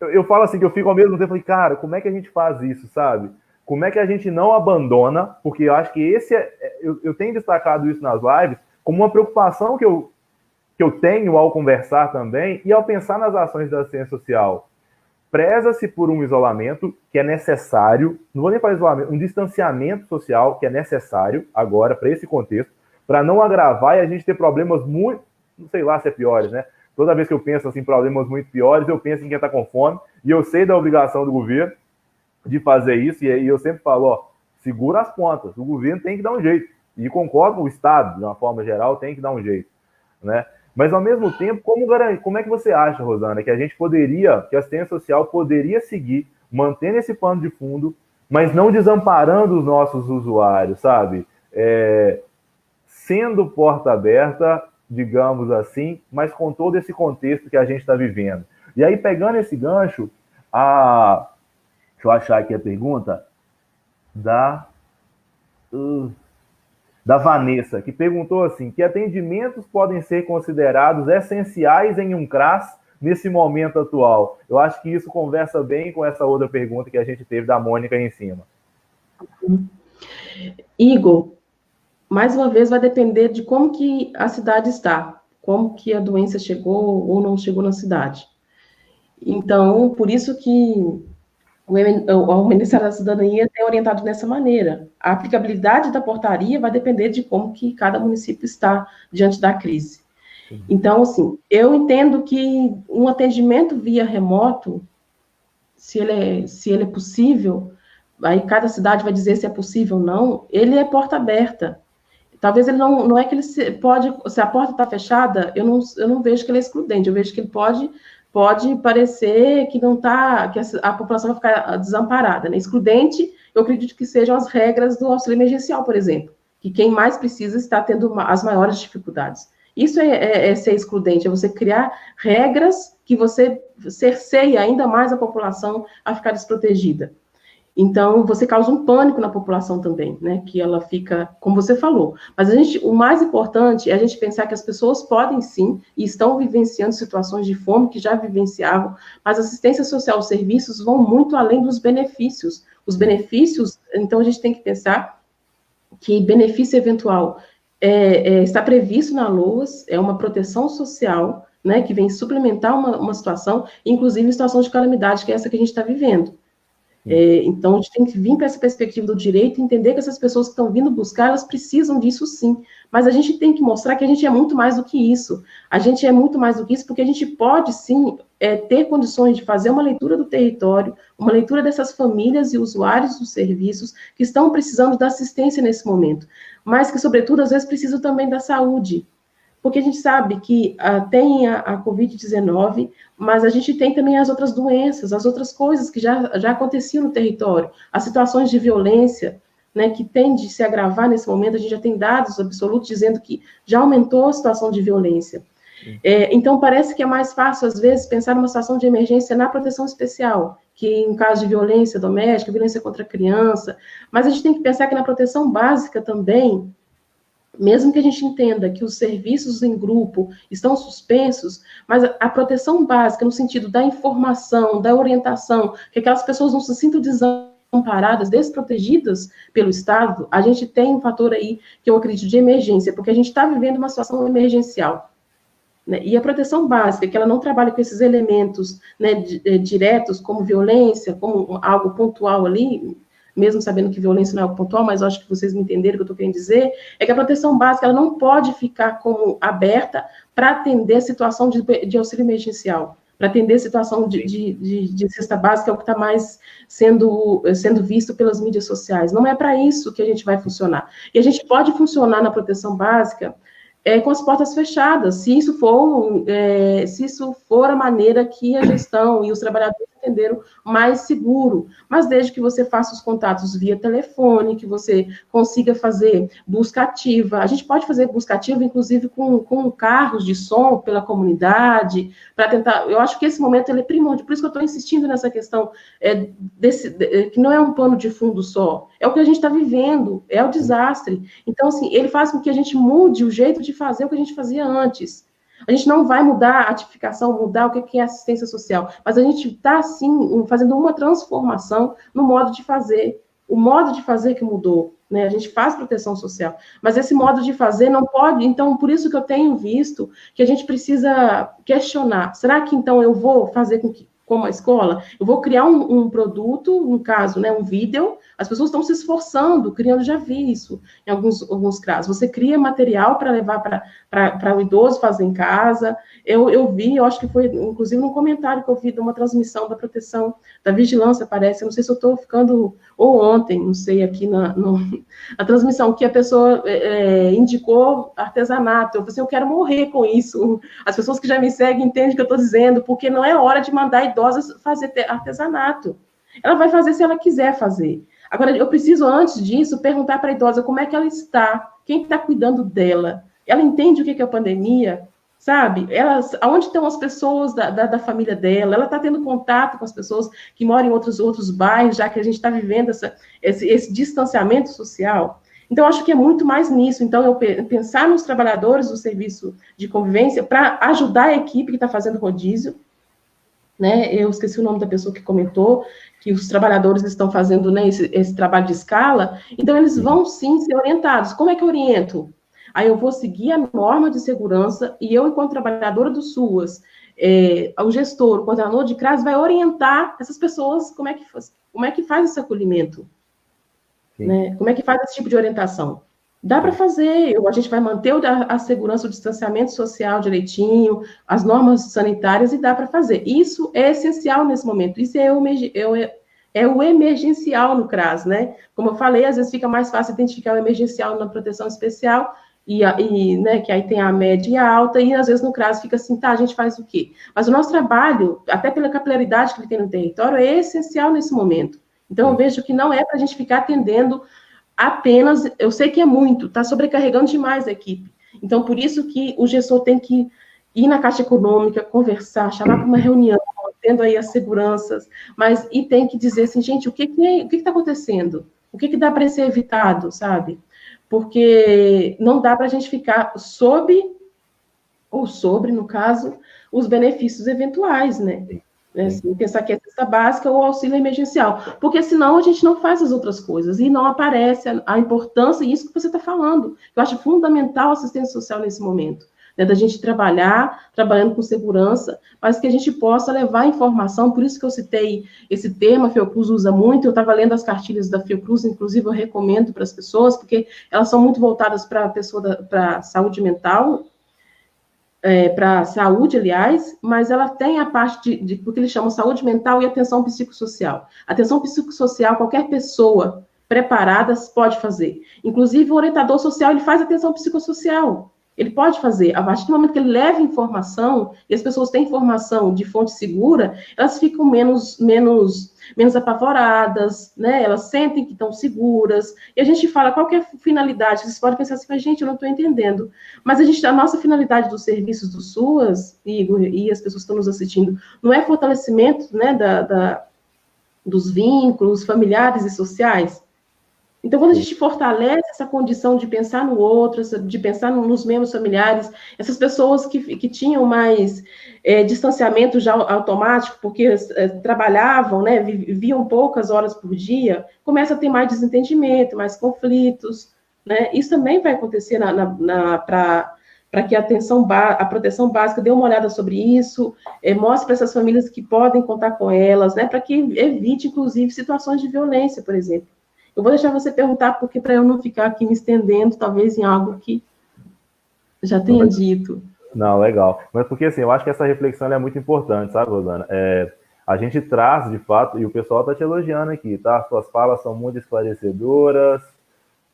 Eu falo assim, que eu fico ao mesmo tempo, cara, como é que a gente faz isso, sabe? Como é que a gente não abandona, porque eu acho que eu tenho destacado isso nas lives, como uma preocupação que eu tenho ao conversar também e ao pensar nas ações da assistência social. Preza-se por um isolamento que é necessário, não vou nem falar isolamento, um distanciamento social que é necessário agora para esse contexto, para não agravar e a gente ter problemas muito, não sei lá se é piores, né? Toda vez que eu penso assim, problemas muito piores, eu penso em quem está com fome, e eu sei da obrigação do governo de fazer isso, e eu sempre falo, ó, segura as pontas, o governo tem que dar um jeito, e concordo com o Estado, de uma forma geral, tem que dar um jeito, né? Mas, ao mesmo tempo, como é que você acha, Rosana, que a assistência social poderia seguir, mantendo esse pano de fundo, mas não desamparando os nossos usuários, sabe? Sendo porta aberta, digamos assim, mas com todo esse contexto que a gente está vivendo. E aí, pegando esse gancho, deixa eu achar aqui a pergunta da Vanessa, que perguntou assim, que atendimentos podem ser considerados essenciais em um CRAS nesse momento atual? Eu acho que isso conversa bem com essa outra pergunta que a gente teve da Mônica aí em cima. Igor, mais uma vez vai depender de como que a cidade está, como que a doença chegou ou não chegou na cidade. Então, por isso que o Ministério da Cidadania tem orientado dessa maneira. A aplicabilidade da portaria vai depender de como que cada município está diante da crise. Então, assim, eu entendo que um atendimento via remoto, se ele é possível, aí cada cidade vai dizer se é possível ou não, ele é porta aberta. Talvez ele não é que ele pode, se a porta está fechada, eu não vejo que ele é excludente, eu vejo que ele pode parecer que não está, que a população vai ficar desamparada, né? Excludente, eu acredito que sejam as regras do auxílio emergencial, por exemplo, que quem mais precisa está tendo as maiores dificuldades. Isso é ser excludente, é você criar regras que você cerceia ainda mais a população a ficar desprotegida. Então, você causa um pânico na população também, né? Que ela fica, como você falou. Mas o mais importante é a gente pensar que as pessoas podem sim, e estão vivenciando situações de fome que já vivenciavam, mas a assistência social, os serviços vão muito além dos benefícios. Os benefícios, então a gente tem que pensar que benefício eventual está previsto na LOAS, é uma proteção social, né? Que vem suplementar uma situação, inclusive em situação de calamidade, que é essa que a gente está vivendo. Então, a gente tem que vir para essa perspectiva do direito e entender que essas pessoas que estão vindo buscar, elas precisam disso sim, mas a gente tem que mostrar que a gente é muito mais do que isso. A gente é muito mais do que isso porque a gente pode sim ter condições de fazer uma leitura do território, uma leitura dessas famílias e usuários dos serviços que estão precisando da assistência nesse momento, mas que, sobretudo, às vezes precisam também da saúde. porque a gente sabe que tem a Covid-19, mas a gente tem também as outras doenças, as outras coisas que já aconteciam no território, as situações de violência, né, que tem de se agravar nesse momento. A gente já tem dados absolutos dizendo que já aumentou a situação de violência. Então, parece que é mais fácil, às vezes, pensar numa situação de emergência na proteção especial, que em caso de violência doméstica, violência contra a criança, mas a gente tem que pensar que na proteção básica também, mesmo que a gente entenda que os serviços em grupo estão suspensos, mas a proteção básica, no sentido da informação, da orientação, que aquelas pessoas não se sintam desamparadas, desprotegidas pelo Estado, a gente tem um fator aí que eu acredito de emergência, porque a gente está vivendo uma situação emergencial. Né? E a proteção básica, que ela não trabalha com esses elementos, né, diretos, como violência, como algo pontual ali, mesmo sabendo que violência não é algo pontual, mas eu acho que vocês me entenderam o que eu estou querendo dizer, é que a proteção básica ela não pode ficar como aberta para atender a situação de auxílio emergencial, para atender a situação de cesta básica, é o que está mais sendo visto pelas mídias sociais. Não é para isso que a gente vai funcionar. E a gente pode funcionar na proteção básica com as portas fechadas, se isso for a maneira que a gestão e os trabalhadores entenderam mais seguro, mas desde que você faça os contatos via telefone, que você consiga fazer busca ativa. A gente pode fazer busca ativa, inclusive, com carros de som pela comunidade, para tentar. Eu acho que esse momento ele é primordial, por isso que eu estou insistindo nessa questão que não é um pano de fundo só, é o que a gente está vivendo, é o desastre. Então, assim, ele faz com que a gente mude o jeito de fazer o que a gente fazia antes. A gente não vai mudar a tipificação, mudar o que é assistência social, mas a gente está, sim, fazendo uma transformação no modo de fazer. O modo de fazer que mudou, né? A gente faz proteção social, mas esse modo de fazer não pode. Então, por isso que eu tenho visto que a gente precisa questionar. Será que, então, eu vou fazer como a escola? Eu vou criar um produto, no caso, né, um vídeo. As pessoas estão se esforçando, criando, já vi isso em alguns casos. Você cria material para levar para o idoso fazer em casa. Eu vi, eu acho que foi, inclusive, num comentário que eu vi de uma transmissão da proteção, da vigilância, parece. Eu não sei se eu estou ficando, ou ontem, não sei, aqui na transmissão, que a pessoa indicou artesanato. Eu falei assim, eu quero morrer com isso. As pessoas que já me seguem entendem o que eu estou dizendo, porque não é hora de mandar idosas fazer artesanato. Ela vai fazer se ela quiser fazer. Agora, eu preciso, antes disso, perguntar para a idosa como é que ela está, quem está cuidando dela. Ela entende o que é a pandemia, sabe? Aonde estão as pessoas da família dela? Ela está tendo contato com as pessoas que moram em outros bairros, já que a gente está vivendo esse distanciamento social. Então, acho que é muito mais nisso. Então, eu pensar nos trabalhadores do serviço de convivência para ajudar a equipe que está fazendo rodízio, né? Eu esqueci o nome da pessoa que comentou que os trabalhadores estão fazendo, né, esse trabalho de escala, então eles vão sim ser orientados. Como é que eu oriento? Aí eu vou seguir a norma de segurança e eu, enquanto trabalhadora do SUAS, o gestor, o coordenador de CRAS, vai orientar essas pessoas como é que faz esse acolhimento, né? Como é que faz esse tipo de orientação. Dá para fazer, a gente vai manter a segurança, o distanciamento social direitinho, as normas sanitárias, e dá para fazer. Isso é essencial nesse momento, isso é o emergencial no CRAS, né? Como eu falei, às vezes fica mais fácil identificar o emergencial na proteção especial, né, que aí tem a média e a alta, e às vezes no CRAS fica assim, tá, a gente faz o quê? Mas o nosso trabalho, até pela capilaridade que ele tem no território, é essencial nesse momento. Então, eu vejo que não é para a gente ficar atendendo apenas, eu sei que é muito, está sobrecarregando demais a equipe. Então, por isso que o gestor tem que ir na Caixa Econômica, conversar, chamar para uma reunião, tendo aí as seguranças, e tem que dizer assim, gente, o que está acontecendo? O que dá para ser evitado, sabe? Porque não dá para a gente ficar sobre, no caso, os benefícios eventuais, né? Assim, pensar que é cesta básica ou auxílio emergencial, porque senão a gente não faz as outras coisas e não aparece a importância, e isso que você está falando. Eu acho fundamental a assistência social nesse momento, né, da gente trabalhando com segurança, mas que a gente possa levar informação. Por isso que eu citei esse termo, a Fiocruz usa muito. Eu estava lendo as cartilhas da Fiocruz, inclusive eu recomendo para as pessoas, porque elas são muito voltadas para a saúde mental, para a saúde, aliás, mas ela tem a parte do que eles chamam saúde mental e atenção psicossocial. Atenção psicossocial, qualquer pessoa preparada pode fazer. Inclusive, o orientador social, ele faz atenção psicossocial. Ele pode fazer. A partir do momento que ele leva informação, e as pessoas têm informação de fonte segura, elas ficam menos apavoradas, né? Elas sentem que estão seguras. E a gente fala, qual que é a finalidade? Vocês podem pensar assim, gente, eu não estou entendendo. Mas a nossa finalidade dos serviços do SUAS, Igor, e as pessoas que estão nos assistindo, não é fortalecimento, né, dos vínculos familiares e sociais? Então, quando a gente fortalece essa condição de pensar no outro, de pensar nos membros familiares, essas pessoas que tinham mais distanciamento já automático, porque trabalhavam, né, viviam poucas horas por dia, começa a ter mais desentendimento, mais conflitos, né? Isso também vai acontecer para que a proteção básica dê uma olhada sobre isso, mostre para essas famílias que podem contar com elas, né, para que evite, inclusive, situações de violência, por exemplo. Eu vou deixar você perguntar, porque para eu não ficar aqui me estendendo, talvez em algo que já tenha dito. Não, legal. Mas porque, assim, eu acho que essa reflexão é muito importante, sabe, Rosana? A gente traz, de fato, e o pessoal está te elogiando aqui, tá? Suas falas são muito esclarecedoras.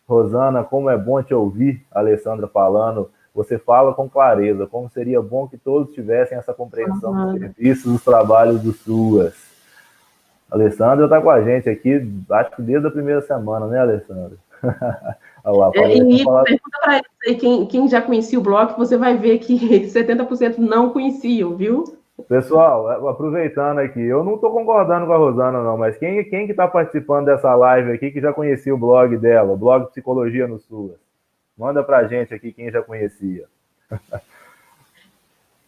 Rosana, como é bom te ouvir, a Alessandra falando. Você fala com clareza, como seria bom que todos tivessem essa compreensão dos serviços, dos trabalhos do SUAS. A Alessandra está com a gente aqui, acho que desde a primeira semana, né, Alessandra? Pergunta para eles aí, quem já conhecia o blog, você vai ver que 70% não conheciam, viu? Pessoal, aproveitando aqui, eu não estou concordando com a Rosana, não, mas quem que está participando dessa live aqui que já conhecia o blog dela, o blog Psicologia no SUAS? Manda para a gente aqui quem já conhecia.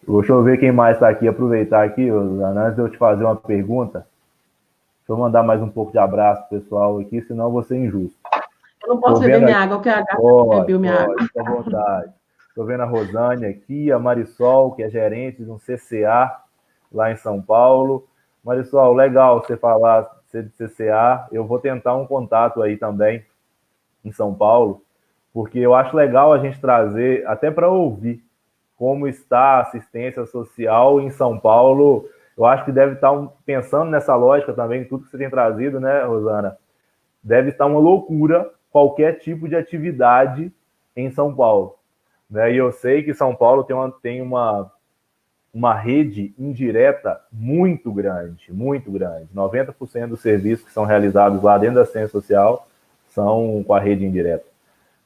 Deixa eu ver quem mais está aqui, aproveitar aqui, Rosana, antes de eu te fazer uma pergunta. Deixa eu mandar mais um pouco de abraço pro pessoal aqui, senão eu vou ser injusto. Eu não posso beber minha água, eu quero beber minha água. Fica à vontade. Estou vendo a Rosane aqui, a Marisol, que é gerente de um CCA lá em São Paulo. Marisol, legal você falar de CCA. Eu vou tentar um contato aí também em São Paulo, porque eu acho legal a gente trazer, até para ouvir como está a assistência social em São Paulo. Eu acho que deve estar pensando nessa lógica também, tudo que você tem trazido, né, Rosana? Deve estar uma loucura qualquer tipo de atividade em São Paulo, né? E eu sei que São Paulo tem uma rede indireta muito grande, muito grande. 90% dos serviços que são realizados lá dentro da assistência social são com a rede indireta,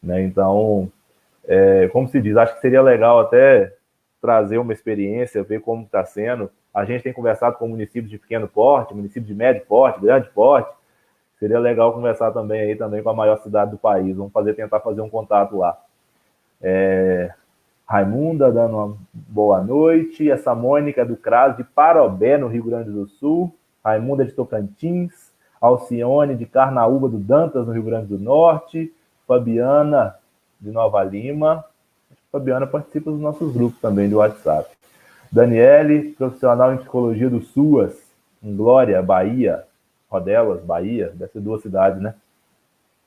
né? Então, como se diz, acho que seria legal até trazer uma experiência, ver como está sendo. A gente tem conversado com municípios de pequeno porte, municípios de médio porte, grande porte. Seria legal conversar também com a maior cidade do país. Vamos tentar fazer um contato lá. Raimunda dando uma boa noite. Essa Mônica do CRAS de Parobé, no Rio Grande do Sul. Raimunda de Tocantins. Alcione de Carnaúba do Dantas, no Rio Grande do Norte. Fabiana de Nova Lima. Fabiana participa dos nossos grupos também do WhatsApp. Daniele, profissional em psicologia do SUAS, em Glória, Bahia. Rodelas, Bahia, deve ser 2 cidades, né?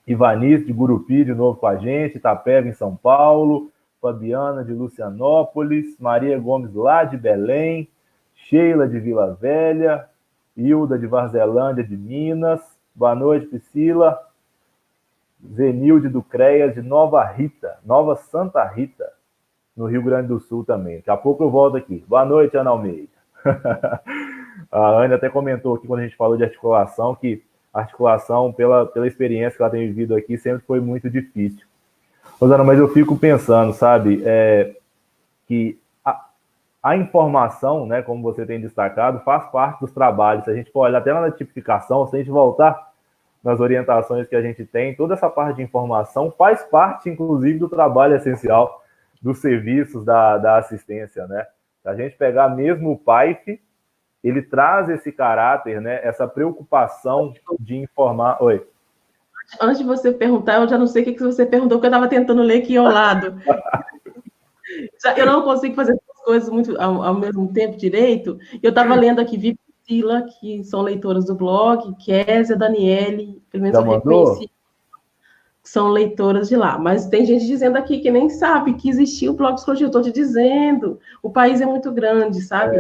Ivanice de Gurupi, de novo com a gente. Itapeva, em São Paulo. Fabiana de Lucianópolis. Maria Gomes, lá de Belém. Sheila de Vila Velha. Hilda de Varzelândia, de Minas. Boa noite, Priscila. Zenilde do CREAS, de Nova Santa Rita, no Rio Grande do Sul também. Daqui a pouco eu volto aqui. Boa noite, Ana Almeida. A Ana até comentou aqui, quando a gente falou de articulação, que a articulação, pela experiência que ela tem vivido aqui, sempre foi muito difícil. Rosana, mas eu fico pensando, sabe, que a informação, né, como você tem destacado, faz parte dos trabalhos. Se a gente for olhar até na tipificação, se a gente voltar nas orientações que a gente tem, toda essa parte de informação faz parte, inclusive, do trabalho essencial dos serviços da assistência, né? Se a gente pegar mesmo o PAIF, ele traz esse caráter, né? Essa preocupação de informar... Oi. Antes de você perguntar, eu já não sei o que você perguntou, porque eu estava tentando ler aqui ao lado. Eu não consigo fazer duas coisas muito ao mesmo tempo direito. Eu estava lendo aqui, vi Priscila, que são leitoras do blog, Kézia, Daniele, pelo menos eu reconheci, são leitoras de lá. Mas tem gente dizendo aqui que nem sabe que existia o blog Psicologia. Eu estou te dizendo, o país é muito grande, sabe?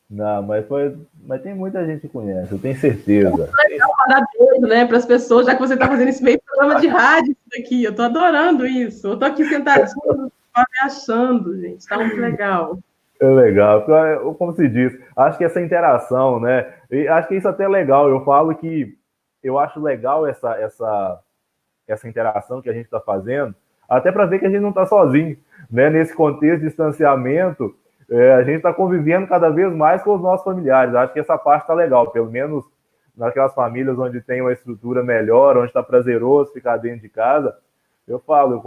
Não, mas tem muita gente que conhece, eu tenho certeza. É legal mandar beijo, né, para as pessoas, já que você está fazendo esse meio programa de rádio aqui. Eu estou adorando isso. Eu estou aqui sentadinho me achando, gente. Está muito legal. É legal, como se diz, acho que essa interação, né? E acho que isso até é legal. Eu falo que eu acho legal essa interação que a gente está fazendo, até para ver que a gente não está sozinho, né? Nesse contexto de distanciamento, a gente está convivendo cada vez mais com os nossos familiares. Acho que essa parte está legal, pelo menos naquelas famílias onde tem uma estrutura melhor, onde está prazeroso ficar dentro de casa. Eu falo, eu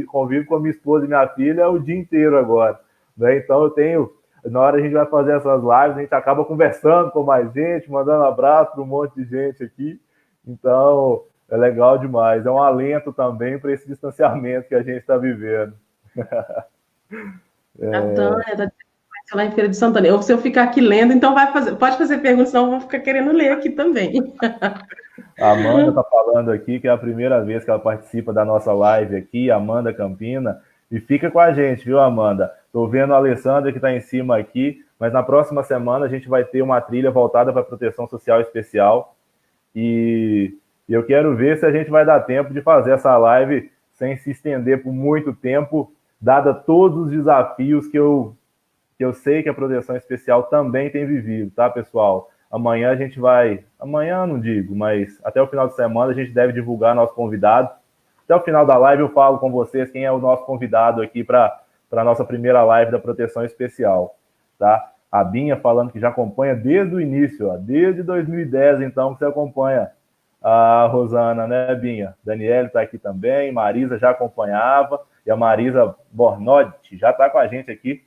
convivo com a minha esposa e minha filha o dia inteiro agora, né? Então eu tenho, na hora a gente vai fazer essas lives, a gente acaba conversando com mais gente, mandando abraço para um monte de gente aqui. Então, é legal demais. É um alento também para esse distanciamento que a gente está vivendo. A Tânia está lá em Feira de Santana. Se eu ficar aqui lendo, então pode fazer perguntas, senão eu vou ficar querendo ler aqui também. A Amanda está falando aqui que é a primeira vez que ela participa da nossa live aqui, Amanda Campina. E fica com a gente, viu, Amanda? Estou vendo a Alessandra que está em cima aqui, mas na próxima semana a gente vai ter uma trilha voltada para a proteção social especial. E eu quero ver se a gente vai dar tempo de fazer essa live sem se estender por muito tempo, dada todos os desafios que eu sei que a proteção especial também tem vivido, tá, pessoal? Amanhã a gente vai... Amanhã não digo, mas até o final de semana a gente deve divulgar nosso convidado. Até o final da live eu falo com vocês quem é o nosso convidado aqui para a nossa primeira live da proteção especial, tá? A Binha falando que já acompanha desde o início, ó, desde 2010, então, que você acompanha a Rosana, né, Binha? Daniele está aqui também, Marisa já acompanhava, e a Marisa Bornotti já está com a gente aqui,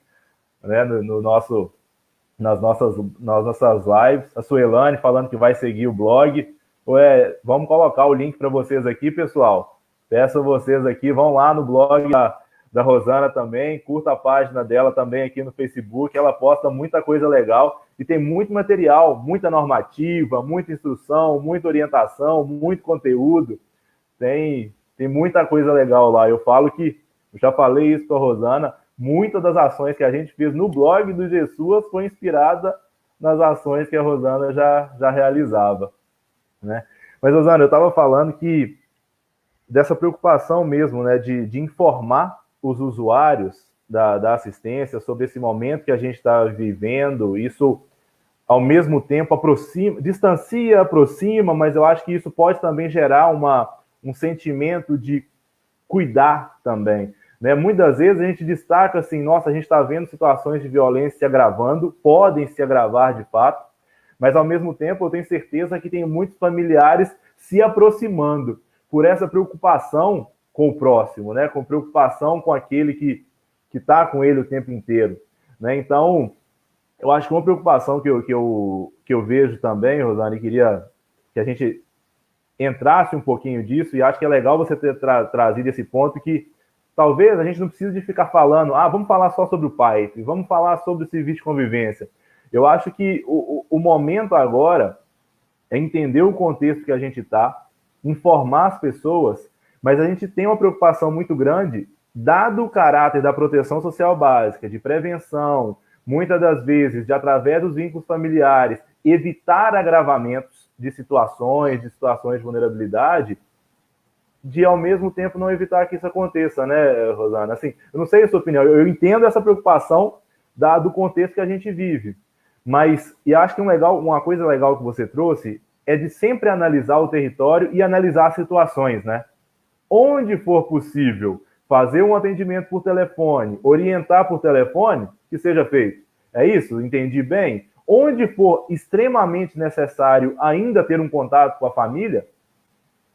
né, nas nossas lives. A Suelane falando que vai seguir o blog. Vamos colocar o link para vocês aqui, pessoal. Peço a vocês aqui, vão lá no blog da Rosana também, curta a página dela também aqui no Facebook, ela posta muita coisa legal e tem muito material, muita normativa, muita instrução, muita orientação, muito conteúdo, tem muita coisa legal lá. Eu falo que, eu já falei isso com a Rosana, muitas das ações que a gente fez no blog do GESUAS foi inspirada nas ações que a Rosana já realizava, né? Mas, Rosana, eu estava falando que dessa preocupação mesmo, né, de informar os usuários da assistência sobre esse momento que a gente está vivendo. Isso, ao mesmo tempo, distancia, aproxima, mas eu acho que isso pode também gerar um sentimento de cuidar também, né? Muitas vezes a gente destaca assim, nossa, a gente está vendo situações de violência se agravando, podem se agravar de fato, mas ao mesmo tempo eu tenho certeza que tem muitos familiares se aproximando por essa preocupação com o próximo, né? Com preocupação com aquele que está com ele o tempo inteiro, né? Então, eu acho que uma preocupação que eu vejo também, Rosana, e queria que a gente entrasse um pouquinho disso, e acho que é legal você ter trazido esse ponto que talvez a gente não precise de ficar falando, vamos falar só sobre o pai, vamos falar sobre o serviço de convivência. Eu acho que o momento agora é entender o contexto que a gente está, informar as pessoas, mas a gente tem uma preocupação muito grande, dado o caráter da proteção social básica, de prevenção, muitas das vezes, de através dos vínculos familiares, evitar agravamentos de situações de vulnerabilidade, de, ao mesmo tempo, não evitar que isso aconteça, né, Rosana? Assim, eu não sei a sua opinião, eu entendo essa preocupação dado o contexto que a gente vive, mas, e acho que uma coisa legal que você trouxe é de sempre analisar o território e analisar as situações, né? Onde for possível fazer um atendimento por telefone, orientar por telefone, que seja feito. É isso? Entendi bem? Onde for extremamente necessário ainda ter um contato com a família,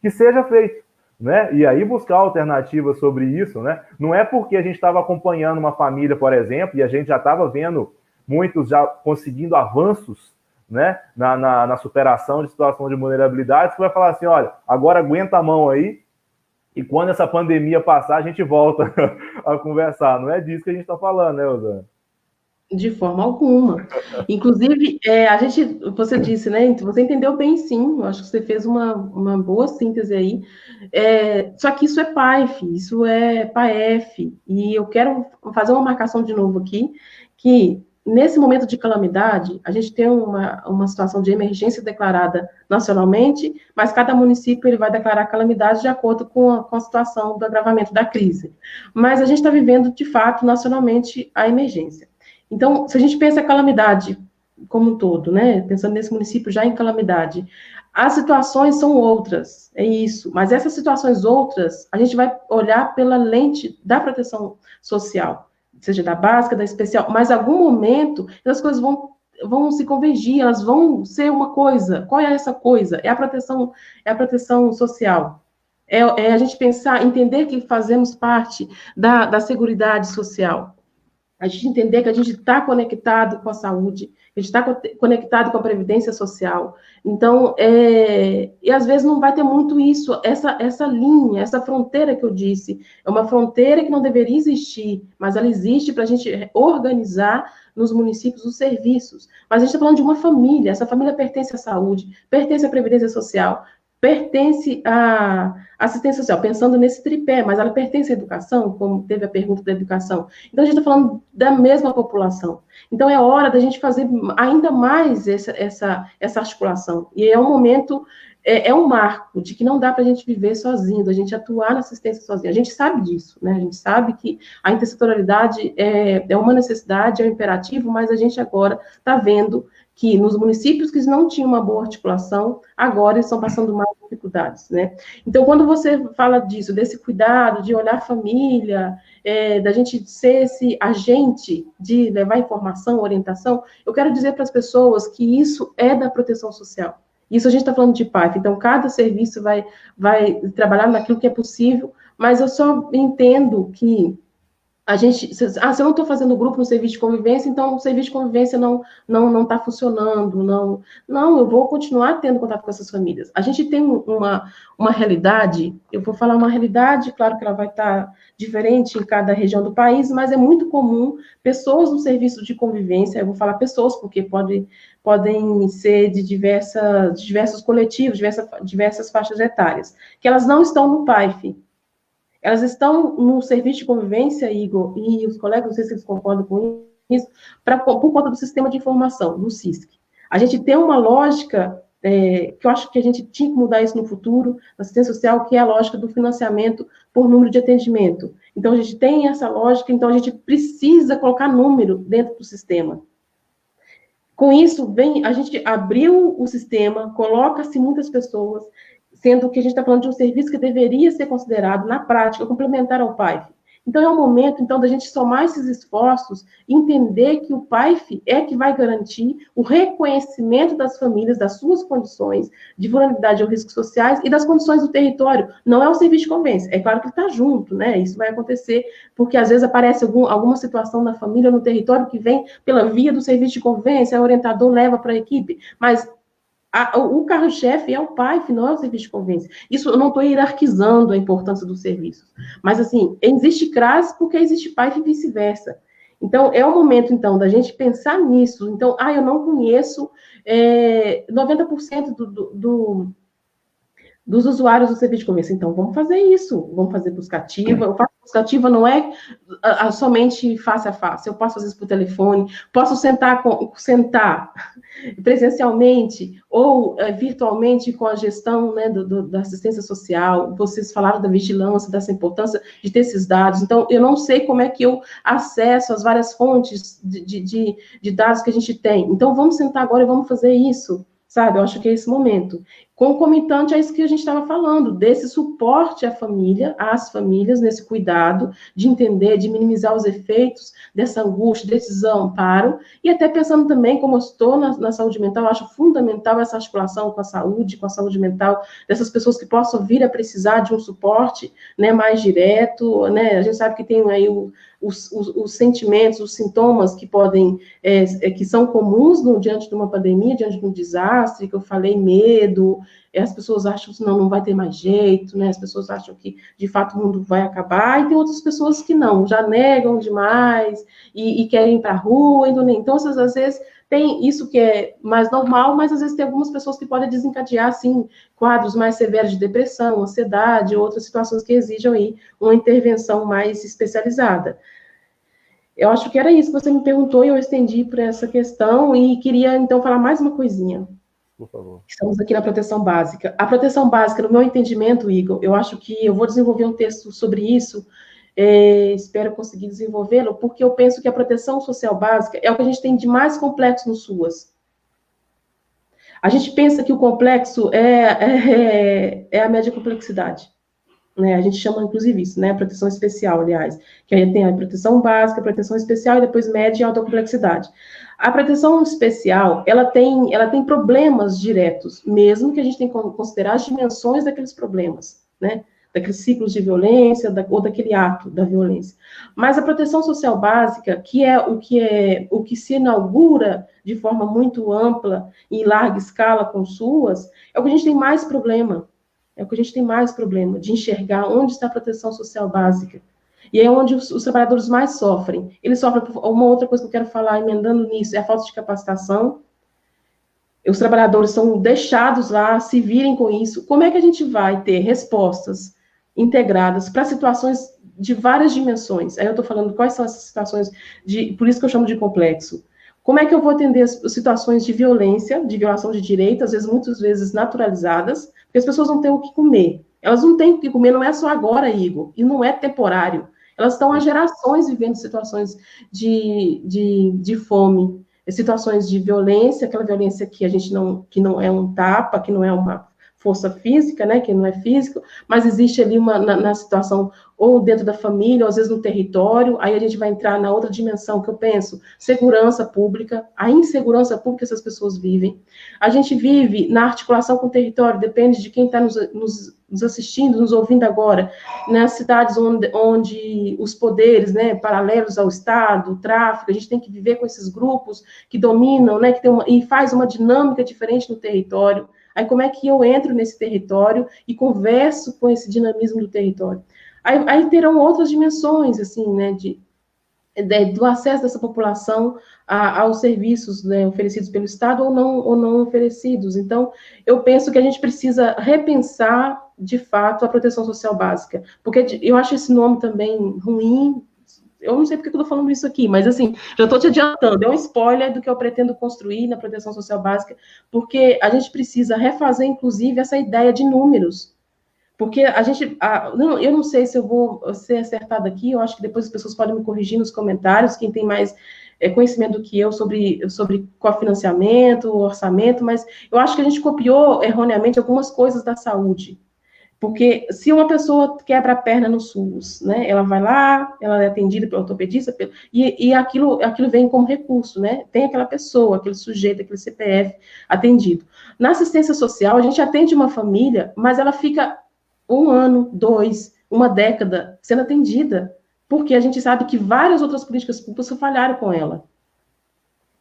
que seja feito, né? E aí buscar alternativas sobre isso, né? Não é porque a gente estava acompanhando uma família, por exemplo, e a gente já estava vendo muitos já conseguindo avanços, né, na superação de situação de vulnerabilidade, que vai falar assim, olha, agora aguenta a mão aí, e quando essa pandemia passar, a gente volta a conversar. Não é disso que a gente está falando, né, Rosana? De forma alguma. Inclusive, você disse, né? Você entendeu bem, sim. Eu acho que você fez uma boa síntese aí. Só que isso é PAEF, isso é PAEF. E eu quero fazer uma marcação de novo aqui, que nesse momento de calamidade, a gente tem uma situação de emergência declarada nacionalmente, mas cada município ele vai declarar calamidade de acordo com a situação do agravamento da crise. Mas a gente está vivendo, de fato, nacionalmente, a emergência. Então, se a gente pensa a calamidade como um todo, né, pensando nesse município já em calamidade, as situações são outras, é isso, mas essas situações outras, a gente vai olhar pela lente da proteção social, seja da básica, da especial, mas em algum momento, essas coisas vão se convergir, elas vão ser uma coisa. Qual é essa coisa? É a proteção social. É a gente pensar, entender que fazemos parte da seguridade social. A gente entender que a gente está conectado com a saúde, a gente está conectado com a previdência social. Então, e às vezes não vai ter muito isso, essa linha, essa fronteira que eu disse, é uma fronteira que não deveria existir, mas ela existe para a gente organizar nos municípios os serviços. Mas a gente está falando de uma família, essa família pertence à saúde, pertence à previdência social, pertence à assistência social, pensando nesse tripé, mas ela pertence à educação, como teve a pergunta da educação. Então, a gente está falando da mesma população. Então, é hora da gente fazer ainda mais essa articulação. E é um momento, é um marco de que não dá para a gente viver sozinho, da gente atuar na assistência sozinho. A gente sabe disso, né? A gente sabe que a intersetorialidade é uma necessidade, é um imperativo, mas a gente agora está vendo que nos municípios que não tinham uma boa articulação, agora estão passando mais dificuldades, né? Então, quando você fala disso, desse cuidado, de olhar a família, da gente ser esse agente de levar informação, orientação, eu quero dizer para as pessoas que isso é da proteção social. Isso a gente está falando de PAIF, então cada serviço vai trabalhar naquilo que é possível, mas eu só entendo que a gente, se eu não estou fazendo grupo no serviço de convivência, então o serviço de convivência não está funcionando, não, eu vou continuar tendo contato com essas famílias. A gente tem uma realidade, eu vou falar uma realidade, claro que ela vai estar diferente em cada região do país, mas é muito comum pessoas no serviço de convivência, eu vou falar pessoas, porque podem ser de diversos coletivos, diversas faixas etárias, que elas não estão no PAIF. Elas estão no serviço de convivência, Igor, e os colegas, não sei se eles concordam com isso, por conta do sistema de informação, do SISC. A gente tem uma lógica, que eu acho que a gente tinha que mudar isso no futuro, na assistência social, que é a lógica do financiamento por número de atendimento. Então, a gente tem essa lógica, então a gente precisa colocar número dentro do sistema. Com isso, a gente abriu o sistema, coloca-se muitas pessoas, sendo que a gente está falando de um serviço que deveria ser considerado, na prática, complementar ao PAIF. Então, é o momento, então, da gente somar esses esforços, entender que o PAIF é que vai garantir o reconhecimento das famílias, das suas condições de vulnerabilidade ou riscos sociais e das condições do território. Não é o serviço de convivência. É claro que está junto, né? Isso vai acontecer, porque às vezes aparece alguma situação na família ou no território que vem pela via do serviço de convivência, o orientador leva para a equipe, mas o carro-chefe é o PAIF, não é o serviço de convivência. Isso eu não estou hierarquizando a importância dos serviços. Mas, assim, existe CRAS porque existe PAIF e vice-versa. Então, é o momento, então, da gente pensar nisso. Então, eu não conheço 90% dos usuários do serviço de convivência. Então, vamos fazer isso. Vamos fazer buscativa. Eu faço buscativa não é somente face a face. Eu posso fazer isso por telefone. Posso sentar presencialmente ou virtualmente com a gestão, né, da assistência social. Vocês falaram da vigilância, dessa importância de ter esses dados. Então, eu não sei como é que eu acesso as várias fontes de dados que a gente tem. Então, vamos sentar agora e vamos fazer isso, sabe? Eu acho que é esse momento. Concomitante a isso que a gente estava falando, desse suporte à família, às famílias, nesse cuidado de entender, de minimizar os efeitos dessa angústia, desse desamparo, e até pensando também, como eu estou na saúde mental, eu acho fundamental essa articulação com a saúde mental, dessas pessoas que possam vir a precisar de um suporte, né, mais direto, né? A gente sabe que tem aí os sentimentos, os sintomas que podem, que são comuns diante de uma pandemia, diante de um desastre, que eu falei, medo, as pessoas acham que não vai ter mais jeito, né? As pessoas acham que, de fato, o mundo vai acabar, e tem outras pessoas que não, já negam demais, e querem ir para a rua, então, às vezes, tem isso que é mais normal, mas às vezes tem algumas pessoas que podem desencadear, assim, quadros mais severos de depressão, ansiedade, outras situações que exijam aí uma intervenção mais especializada. Eu acho que era isso que você me perguntou e eu estendi por essa questão e queria, então, falar mais uma coisinha. Por favor. Estamos aqui na proteção básica. A proteção básica, no meu entendimento, Igor, eu acho que eu vou desenvolver um texto sobre isso, espero conseguir desenvolvê-lo, porque eu penso que a proteção social básica é o que a gente tem de mais complexo no SUAS. A gente pensa que o complexo é a média complexidade. Né? A gente chama, inclusive, isso, né? Proteção especial, aliás. Que aí tem a proteção básica, a proteção especial e depois média e alta complexidade. A proteção especial, ela tem problemas diretos, mesmo que a gente tenha que considerar as dimensões daqueles problemas, né? Daqueles ciclos de violência ou daquele ato da violência. Mas a proteção social básica, que é o que se inaugura de forma muito ampla e em larga escala com SUAS, é o que a gente tem mais problema. É o que a gente tem mais problema, de enxergar onde está a proteção social básica. E é onde os trabalhadores mais sofrem. Eles sofrem por uma outra coisa que eu quero falar, emendando nisso, é a falta de capacitação. Os trabalhadores são deixados lá, se virem com isso. Como é que a gente vai ter respostas integradas para situações de várias dimensões? Aí eu estou falando quais são essas situações, por isso que eu chamo de complexo. Como é que eu vou atender as situações de violência, de violação de direitos, às vezes, muitas vezes naturalizadas, porque as pessoas não têm o que comer. Elas não têm o que comer, não é só agora, Igor, e não é temporário. Elas estão há gerações vivendo situações de fome, situações de violência, aquela violência que a gente que não é um tapa, que não é uma força física, né, que não é físico, mas existe ali na situação, ou dentro da família, ou às vezes no território, aí a gente vai entrar na outra dimensão que eu penso, segurança pública, a insegurança pública que essas pessoas vivem. A gente vive na articulação com o território, depende de quem está nos assistindo, nos ouvindo agora, nas cidades onde os poderes, né, paralelos ao Estado, o tráfico, a gente tem que viver com esses grupos que dominam, né, e faz uma dinâmica diferente no território. Aí como é que eu entro nesse território e converso com esse dinamismo do território? Aí terão outras dimensões, assim, né, do acesso dessa população aos serviços, né, oferecidos pelo Estado ou não oferecidos. Então, eu penso que a gente precisa repensar, de fato, a proteção social básica, porque eu acho esse nome também ruim. Eu não sei porque eu estou falando isso aqui, mas assim, já estou te adiantando, é um spoiler do que eu pretendo construir na proteção social básica, porque a gente precisa refazer, inclusive, essa ideia de números. Porque eu não sei se eu vou ser acertada aqui, eu acho que depois as pessoas podem me corrigir nos comentários, quem tem mais conhecimento do que eu sobre cofinanciamento, orçamento, mas eu acho que a gente copiou erroneamente algumas coisas da saúde. Porque se uma pessoa quebra a perna no SUS, né, ela vai lá, ela é atendida pelo ortopedista, e aquilo vem como recurso, né? Tem aquela pessoa, aquele sujeito, aquele CPF atendido. Na assistência social, a gente atende uma família, mas ela fica 1 ano, 2, uma década sendo atendida, porque a gente sabe que várias outras políticas públicas falharam com ela.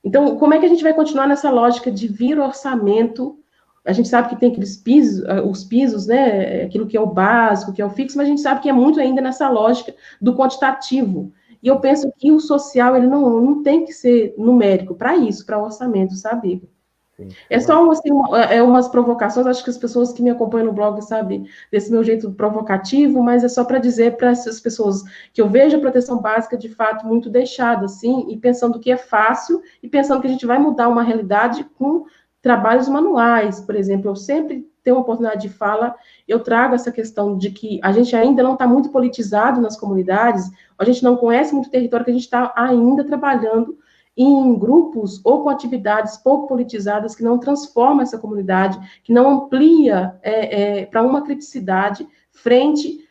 Então, como é que a gente vai continuar nessa lógica de vir orçamento? A gente sabe que tem aqueles pisos, os pisos, né, aquilo que é o básico, que é o fixo, mas a gente sabe que é muito ainda nessa lógica do quantitativo. E eu penso que o social, ele não tem que ser numérico para isso, para o orçamento, sabe? Sim. É só assim, umas provocações, acho que as pessoas que me acompanham no blog sabem desse meu jeito provocativo, mas é só para dizer para essas pessoas que eu vejo a proteção básica de fato muito deixada, assim, e pensando que é fácil, e pensando que a gente vai mudar uma realidade com trabalhos manuais, por exemplo. Eu sempre tenho uma oportunidade de fala, eu trago essa questão de que a gente ainda não está muito politizado nas comunidades, a gente não conhece muito o território, que a gente está ainda trabalhando em grupos ou com atividades pouco politizadas que não transformam essa comunidade, que não amplia para uma criticidade frente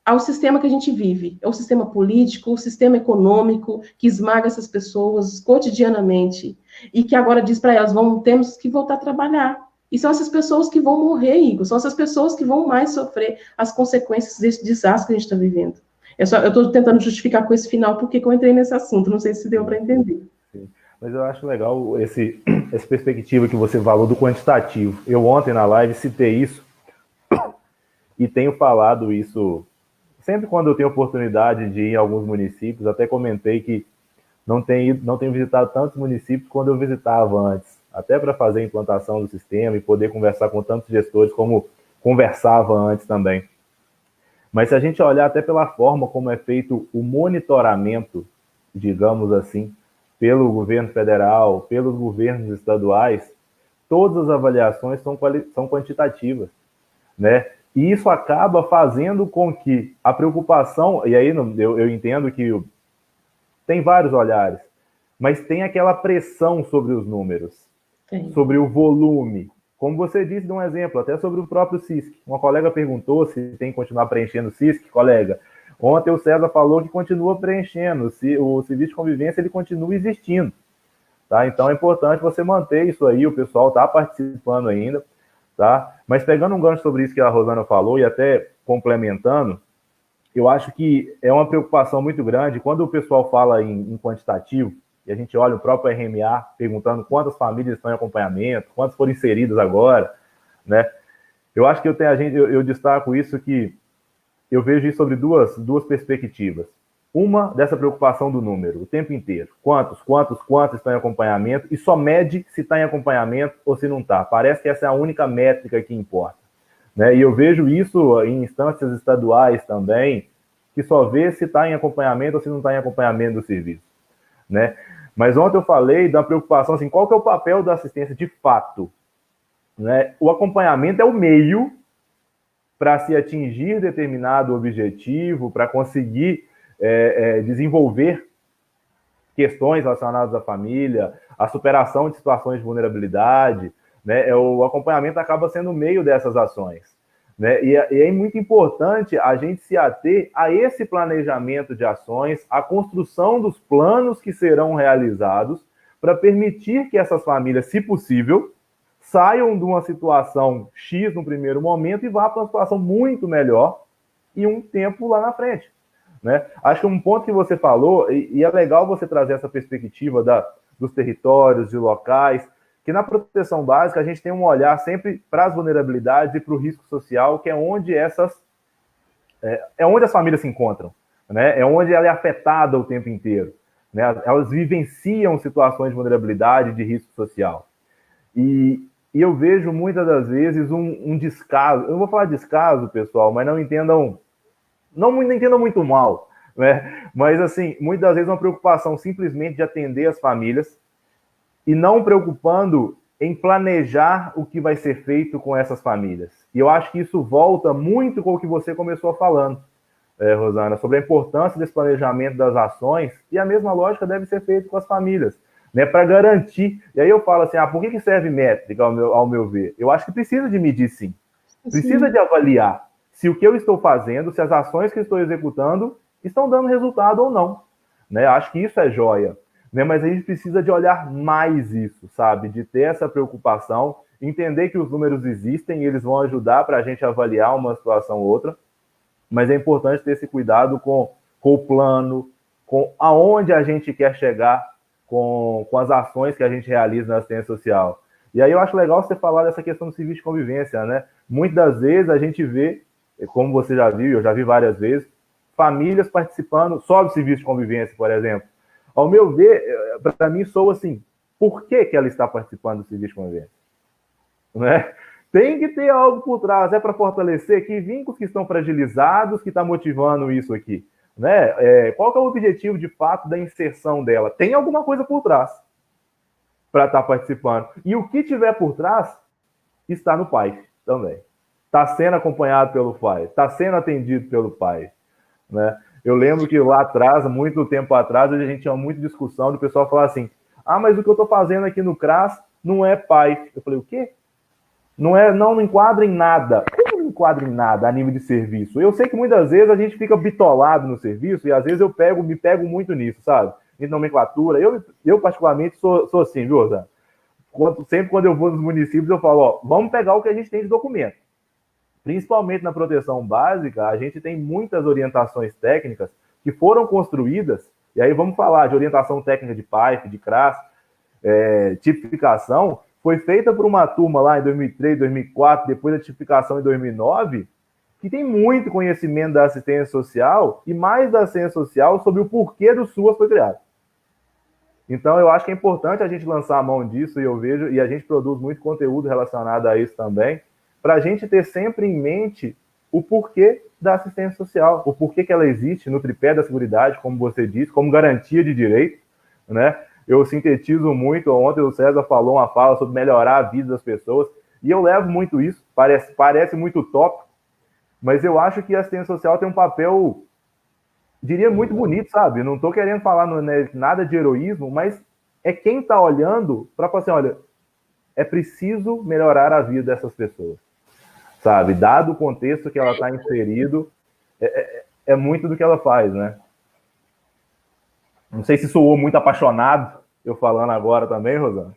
ao sistema que a gente vive. É o sistema político, o sistema econômico, que esmaga essas pessoas cotidianamente, e que agora diz para elas, temos que voltar a trabalhar. E são essas pessoas que vão morrer, Igor, são essas pessoas que vão mais sofrer as consequências desse desastre que a gente está vivendo. Eu estou tentando justificar com esse final porque eu entrei nesse assunto, não sei se deu para entender. Sim. Mas eu acho legal essa perspectiva que você falou do quantitativo. Eu ontem na live citei isso e tenho falado isso sempre quando eu tenho oportunidade de ir em alguns municípios. Até comentei que não tenho visitado tantos municípios quando eu visitava antes, até para fazer a implantação do sistema e poder conversar com tantos gestores como conversava antes também. Mas se a gente olhar até pela forma como é feito o monitoramento, digamos assim, pelo governo federal, pelos governos estaduais, todas as avaliações são quantitativas, né? E isso acaba fazendo com que a preocupação, e aí eu entendo que tem vários olhares, mas tem aquela pressão sobre os números, sobre o volume. Como você disse, de um exemplo, até sobre o próprio CISC. Uma colega perguntou se tem que continuar preenchendo o CISC. Colega, ontem o César falou que continua preenchendo. O serviço de convivência ele continua existindo. Tá? Então é importante você manter isso aí, o pessoal está participando ainda. Tá? Mas pegando um gancho sobre isso que a Rosana falou e até complementando, eu acho que é uma preocupação muito grande quando o pessoal fala em quantitativo, e a gente olha o próprio RMA perguntando quantas famílias estão em acompanhamento, quantas foram inseridas agora, né? Eu acho que eu destaco isso que eu vejo isso sobre duas perspectivas. Uma, dessa preocupação do número, o tempo inteiro. Quantos estão em acompanhamento, e só mede se está em acompanhamento ou se não está. Parece que essa é a única métrica que importa. Né? E eu vejo isso em instâncias estaduais também, que só vê se está em acompanhamento ou se não está em acompanhamento do serviço. Né? Mas ontem eu falei da preocupação, assim, qual que é o papel da assistência de fato? Né? O acompanhamento é o meio para se atingir determinado objetivo, para conseguir desenvolver questões relacionadas à família, a superação de situações de vulnerabilidade, né? O acompanhamento acaba sendo o meio dessas ações. Né? E é muito importante a gente se ater a esse planejamento de ações, a construção dos planos que serão realizados para permitir que essas famílias, se possível, saiam de uma situação X no primeiro momento e vá para uma situação muito melhor em um tempo lá na frente. Né? Acho que um ponto que você falou, e é legal você trazer essa perspectiva dos territórios, de locais, que na proteção básica a gente tem um olhar sempre para as vulnerabilidades e para o risco social, que é onde onde as famílias se encontram, né? É onde ela é afetada o tempo inteiro, né? Elas vivenciam situações de vulnerabilidade, de risco social. E eu vejo muitas das vezes um descaso. Eu vou falar descaso, pessoal, mas não entendam muito mal, né? Mas assim, muitas vezes uma preocupação simplesmente de atender as famílias e não preocupando em planejar o que vai ser feito com essas famílias. E eu acho que isso volta muito com o que você começou falando, Rosana, sobre a importância desse planejamento das ações, e a mesma lógica deve ser feita com as famílias, né, para garantir. E aí eu falo assim, por que serve métrica, ao meu ver? Eu acho que precisa de medir, sim. Precisa de avaliar se o que eu estou fazendo, se as ações que eu estou executando estão dando resultado ou não. Né? Acho que isso é joia. Né? Mas a gente precisa de olhar mais isso, sabe? De ter essa preocupação, entender que os números existem e eles vão ajudar para a gente avaliar uma situação ou outra, mas é importante ter esse cuidado com o plano, com aonde a gente quer chegar, com as ações que a gente realiza na assistência social. E aí eu acho legal você falar dessa questão do serviço de convivência, né? Muitas das vezes a gente vê, como você já viu, eu já vi várias vezes, famílias participando só do serviço de convivência, por exemplo. Ao meu ver, para mim soa assim, por que ela está participando do serviço de convivência? Né? Tem que ter algo por trás, para fortalecer que vínculos que estão fragilizados, que está motivando isso aqui. Né? Qual que é o objetivo, de fato, da inserção dela? Tem alguma coisa por trás para estar participando. E o que tiver por trás está no pai também. Está sendo acompanhado pelo pai, está sendo atendido pelo pai. Né? Eu lembro que lá atrás, muito tempo atrás, a gente tinha muita discussão do pessoal falar assim, mas o que eu estou fazendo aqui no CRAS não é pai. Eu falei, o quê? Não enquadra em nada. Como não enquadra em nada a nível de serviço? Eu sei que muitas vezes a gente fica bitolado no serviço e às vezes eu me pego muito nisso, sabe? De nomenclatura. Eu particularmente sou assim, viu, Rosana? Sempre quando eu vou nos municípios eu falo, vamos pegar o que a gente tem de documento. Principalmente na proteção básica, a gente tem muitas orientações técnicas que foram construídas, e aí vamos falar de orientação técnica de PAIF, de CRAS, tipificação, foi feita por uma turma lá em 2003, 2004, depois da tipificação em 2009, que tem muito conhecimento da assistência social e mais da assistência social sobre o porquê do SUAS foi criado. Então, eu acho que é importante a gente lançar a mão disso, e a gente produz muito conteúdo relacionado a isso também, para a gente ter sempre em mente o porquê da assistência social, o porquê que ela existe no tripé da seguridade, como você disse, como garantia de direito, né? Eu sintetizo muito, ontem o César falou uma fala sobre melhorar a vida das pessoas, e eu levo muito isso, parece muito utópico, mas eu acho que a assistência social tem um papel, diria, muito bonito, sabe? Não estou querendo falar nada de heroísmo, mas é quem está olhando para falar assim, olha, é preciso melhorar a vida dessas pessoas, sabe? Dado o contexto que ela está inserido, é muito do que ela faz, né? Não sei se soou muito apaixonado, eu falando agora também, Rosana.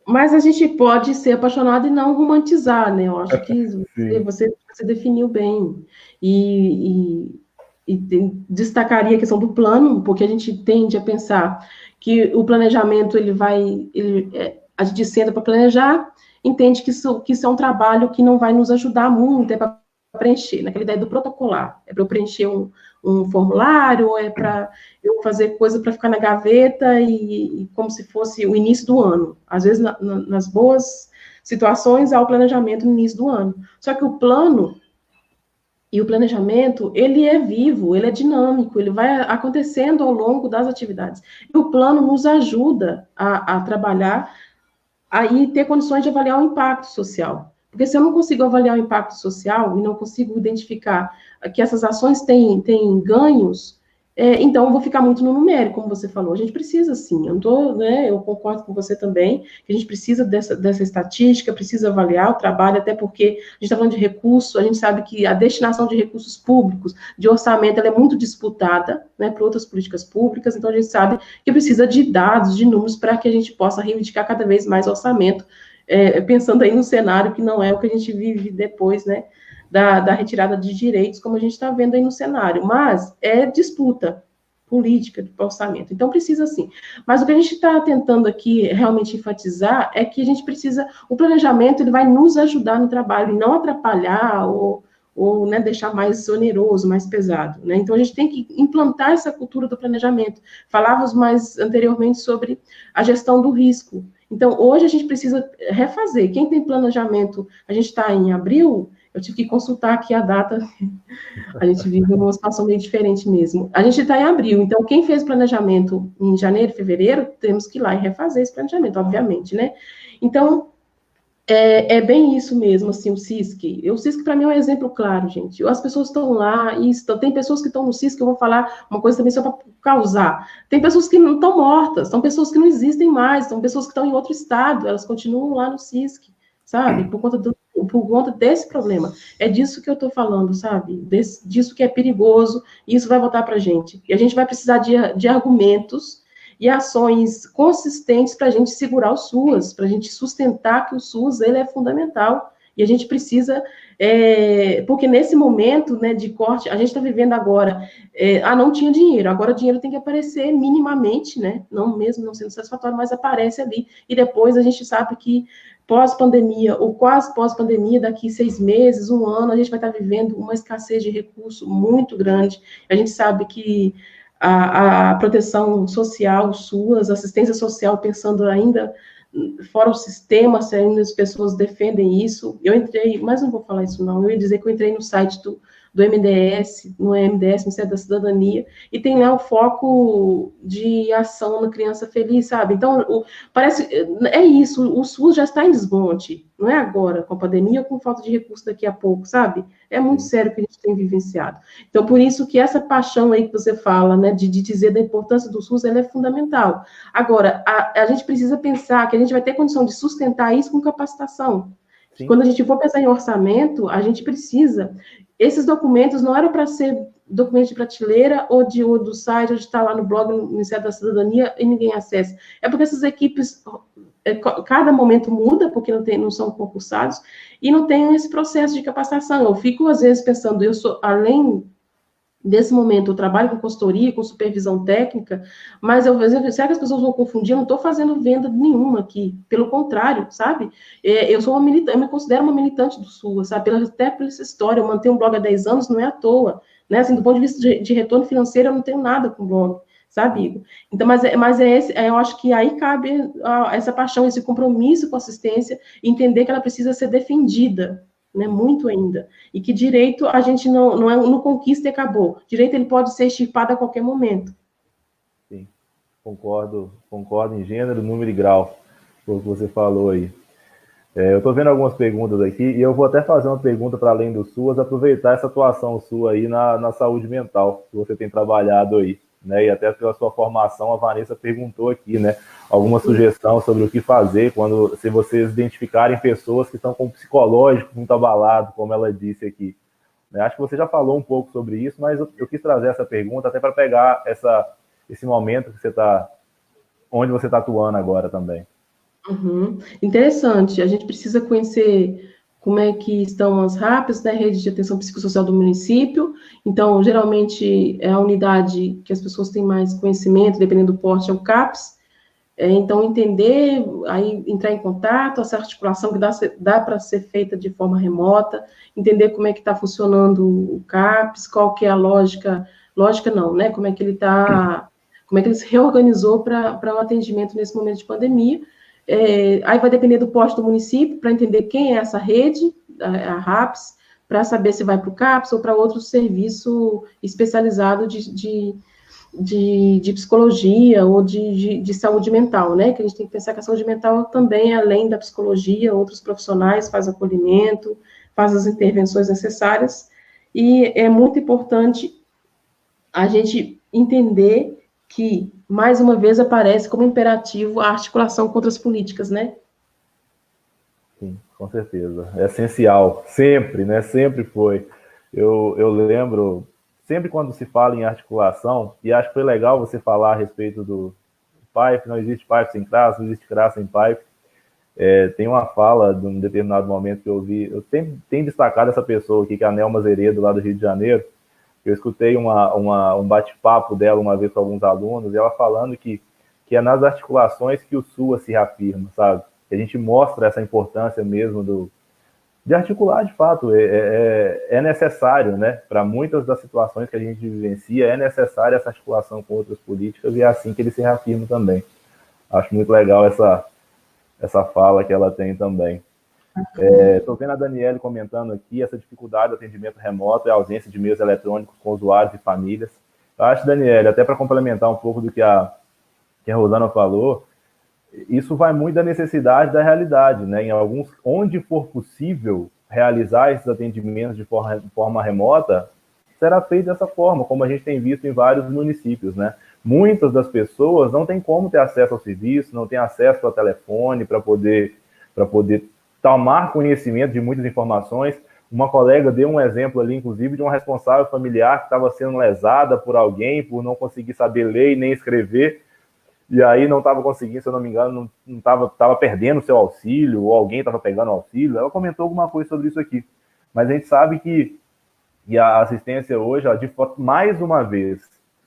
Mas a gente pode ser apaixonado e não romantizar, né? Eu acho que você definiu bem. Destacaria a questão do plano, porque a gente tende a pensar que o planejamento, a gente senta para planejar, entende que isso é um trabalho que não vai nos ajudar muito, é para preencher, naquela ideia do protocolar, é para eu preencher um formulário, ou é para eu fazer coisa para ficar na gaveta e como se fosse o início do ano. Às vezes, nas boas situações, há o planejamento no início do ano. Só que o plano e o planejamento, ele é vivo, ele é dinâmico, ele vai acontecendo ao longo das atividades. E o plano nos ajuda a trabalhar e ter condições de avaliar o impacto social. Porque se eu não consigo avaliar o impacto social e não consigo identificar que essas ações têm ganhos, então eu vou ficar muito no numérico, como você falou. A gente precisa, sim, eu concordo com você também, que a gente precisa dessa estatística, precisa avaliar o trabalho, até porque a gente está falando de recursos, a gente sabe que a destinação de recursos públicos, de orçamento, ela é muito disputada, né, por outras políticas públicas, então a gente sabe que precisa de dados, de números, para que a gente possa reivindicar cada vez mais orçamento, pensando aí no cenário que não é o que a gente vive depois, né, da retirada de direitos, como a gente está vendo aí no cenário, mas é disputa política de orçamento, então precisa sim. Mas o que a gente está tentando aqui realmente enfatizar é que a gente precisa, o planejamento ele vai nos ajudar no trabalho, e não atrapalhar ou né, deixar mais oneroso, mais pesado, né? Então a gente tem que implantar essa cultura do planejamento. Falávamos mais anteriormente sobre a gestão do risco. Então hoje a gente precisa refazer. Quem tem planejamento, a gente está em abril. Eu tive que consultar aqui a data, a gente vive uma situação meio diferente mesmo. A gente está em abril, então quem fez planejamento em janeiro, fevereiro, temos que ir lá e refazer esse planejamento, obviamente, né? Então, é bem isso mesmo, assim, o CISC. O CISC, para mim, é um exemplo claro, gente. As pessoas estão lá, tem pessoas que estão no CISC, eu vou falar uma coisa também só para causar. Tem pessoas que não estão mortas, são pessoas que não existem mais, são pessoas que estão em outro estado, elas continuam lá no CISC, sabe? Por conta desse problema. É disso que eu estou falando, sabe? Disso que é perigoso, e isso vai voltar para a gente. E a gente vai precisar de argumentos e ações consistentes para a gente segurar o SUAS, para a gente sustentar que o SUS ele é fundamental. E a gente precisa, porque nesse momento, né, de corte, a gente está vivendo agora, não tinha dinheiro, agora o dinheiro tem que aparecer minimamente, né, não mesmo não sendo satisfatório, mas aparece ali, e depois a gente sabe que pós-pandemia, ou quase pós-pandemia, daqui 6 meses, 1 ano, a gente vai estar vivendo uma escassez de recurso muito grande. A gente sabe que a proteção social, SUAS, assistência social, pensando ainda fora o sistema, se ainda as pessoas defendem isso. Eu entrei, mas não vou falar isso não, eu ia dizer que eu entrei no site do MDS, no MDS, Ministério da Cidadania, e tem lá o foco de ação na criança feliz, sabe? Então, parece, é isso, o SUS já está em desmonte, não é agora, com a pandemia ou com falta de recurso daqui a pouco, sabe? É muito sério o que a gente tem vivenciado. Então, por isso que essa paixão aí que você fala, né, de dizer da importância do SUS, ela é fundamental. Agora, a gente precisa pensar que a gente vai ter condição de sustentar isso com capacitação. Quando a gente for pensar em orçamento, a gente precisa. Esses documentos não eram para ser documentos de prateleira ou do site, ou de estar lá no blog no Ministério da Cidadania e ninguém acessa. É porque essas equipes, cada momento muda, porque não são concursados, e não tem esse processo de capacitação. Eu fico, às vezes, pensando, além desse momento, eu trabalho com consultoria, com supervisão técnica, mas às vezes, será que as pessoas vão confundir? Eu não estou fazendo venda nenhuma aqui, pelo contrário, sabe? Eu sou uma militante, eu me considero uma militante do SUAS, sabe? Até pela essa história, eu mantenho um blog há 10 anos, não é à toa, né? Assim, do ponto de vista de retorno financeiro, eu não tenho nada com o blog, sabe, Igor? Então, mas eu acho que aí cabe essa paixão, esse compromisso com a assistência, entender que ela precisa ser defendida, né? Muito ainda. E que direito a gente não conquista e acabou. Direito ele pode ser extirpado a qualquer momento. Sim, concordo em gênero, número e grau, com o que você falou aí. Eu estou vendo algumas perguntas aqui e eu vou até fazer uma pergunta para além das suas, aproveitar essa atuação sua aí na saúde mental, que você tem trabalhado aí, né? E até pela sua formação, a Vanessa perguntou aqui, né? Alguma sugestão sobre o que fazer se vocês identificarem pessoas que estão com o psicológico muito abalado, como ela disse aqui. Né? Acho que você já falou um pouco sobre isso, mas eu quis trazer essa pergunta até para pegar esse momento que onde você está atuando agora também. Uhum. Interessante. A gente precisa conhecer como é que estão as RAPs, né, Rede de Atenção Psicossocial do município. Então, geralmente, é a unidade que as pessoas têm mais conhecimento, dependendo do porte, é o CAPS. Então, entender, aí entrar em contato, essa articulação que dá para ser feita de forma remota, entender como é que está funcionando o CAPS, qual que é a lógica não, né, como é que ele se reorganizou para o atendimento nesse momento de pandemia. Aí vai depender do porte do município, para entender quem é essa rede, a RAPS, para saber se vai para o CAPS ou para outro serviço especializado de psicologia ou de saúde mental, né? Que a gente tem que pensar que a saúde mental também, além da psicologia, outros profissionais faz acolhimento, faz as intervenções necessárias, e é muito importante a gente entender que, mais uma vez, aparece como imperativo a articulação contra as políticas, né? Sim, com certeza. É essencial, sempre, né? Sempre foi. Eu lembro, sempre quando se fala em articulação, e acho que foi legal você falar a respeito do PAIP, não existe PAIP sem CRAS, não existe CRAS sem PAIP. Tem uma fala de um determinado momento que eu vi, eu tenho destacado essa pessoa aqui, que é a Nelma Zeredo, lá do Rio de Janeiro. Eu escutei um bate-papo dela uma vez com alguns alunos, e ela falando que é nas articulações que o SUAS se reafirma, sabe? Que a gente mostra essa importância mesmo de articular de fato. É necessário, né? Para muitas das situações que a gente vivencia, é necessária essa articulação com outras políticas, e é assim que ele se reafirma também. Acho muito legal essa fala que ela tem também. Estou vendo a Daniele comentando aqui essa dificuldade do atendimento remoto e a ausência de meios eletrônicos com usuários e famílias. Eu acho, Daniele, até para complementar um pouco do que a Rosana falou, isso vai muito da necessidade da realidade, né? Onde for possível realizar esses atendimentos de forma remota, será feito dessa forma, como a gente tem visto em vários municípios, né? Muitas das pessoas não têm como ter acesso ao serviço, não têm acesso ao telefone para poder tomar conhecimento de muitas informações. Uma colega deu um exemplo ali, inclusive, de uma responsável familiar que estava sendo lesada por alguém, por não conseguir saber ler e nem escrever, e aí não estava conseguindo, se eu não me engano, não estava perdendo seu auxílio, ou alguém estava pegando o auxílio. Ela comentou alguma coisa sobre isso aqui. Mas a gente sabe que a assistência hoje, mais uma vez,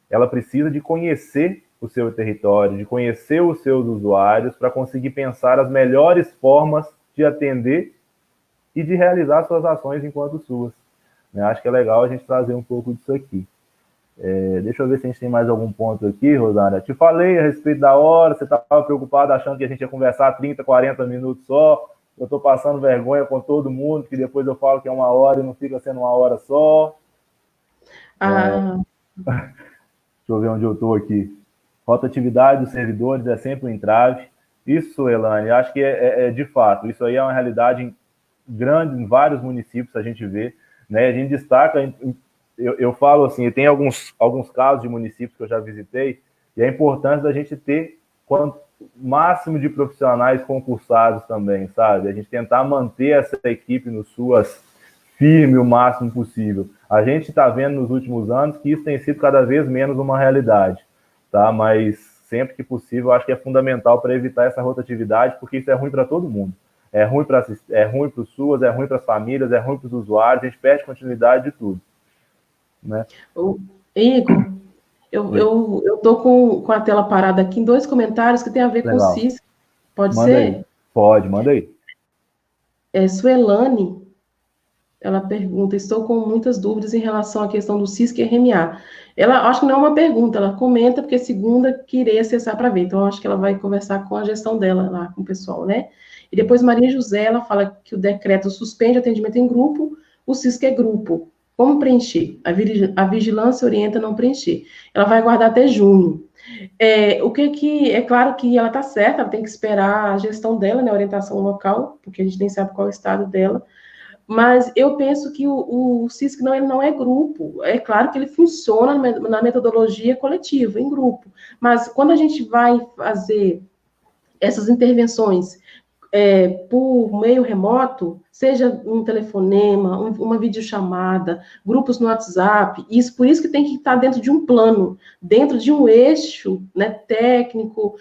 ela precisa de conhecer o seu território, de conhecer os seus usuários, para conseguir pensar as melhores formas de atender e de realizar suas ações enquanto suas. Acho que é legal a gente trazer um pouco disso aqui. Deixa eu ver se a gente tem mais algum ponto aqui, Rosana. Te falei a respeito da hora, você estava preocupado achando que a gente ia conversar 30, 40 minutos só. Eu estou passando vergonha com todo mundo, que depois eu falo que é 1 hora e não fica sendo 1 hora só. Deixa eu ver onde eu estou aqui. Rotatividade dos servidores é sempre um entrave. Isso, Elane, acho que de fato, isso aí é uma realidade grande em vários municípios, a gente vê, né? A gente destaca, eu falo assim, tem alguns casos de municípios que eu já visitei, e a importância da gente ter o máximo de profissionais concursados também, sabe? A gente tentar manter essa equipe no SUAS firme o máximo possível. A gente está vendo nos últimos anos que isso tem sido cada vez menos uma realidade, tá? Mas sempre que possível, acho que é fundamental para evitar essa rotatividade, porque isso é ruim para todo mundo. É ruim para o SUAS, é ruim para as famílias, é ruim para os usuários, a gente perde continuidade de tudo. Né? Igor, eu estou com a tela parada aqui em 2 comentários que tem a ver com o CIS. Pode manda ser? Aí. Pode, manda aí. Suelane, ela pergunta, estou com muitas dúvidas em relação à questão do CISC e RMA. Ela, acho que não é uma pergunta, ela comenta, porque segunda que irei acessar para ver, então acho que ela vai conversar com a gestão dela lá, com o pessoal, né? E depois Maria José, ela fala que o decreto suspende o atendimento em grupo, o CISC é grupo. Como preencher? A vigilância orienta a não preencher. Ela vai aguardar até junho. É claro que ela está certa, ela tem que esperar a gestão dela, né, a orientação local, porque a gente nem sabe qual é o estado dela, mas eu penso que o CISC ele não é grupo. É claro que ele funciona na metodologia coletiva, em grupo, mas quando a gente vai fazer essas intervenções por meio remoto, seja um telefonema, uma videochamada, grupos no WhatsApp, por isso que tem que estar dentro de um plano, dentro de um eixo, né, técnico,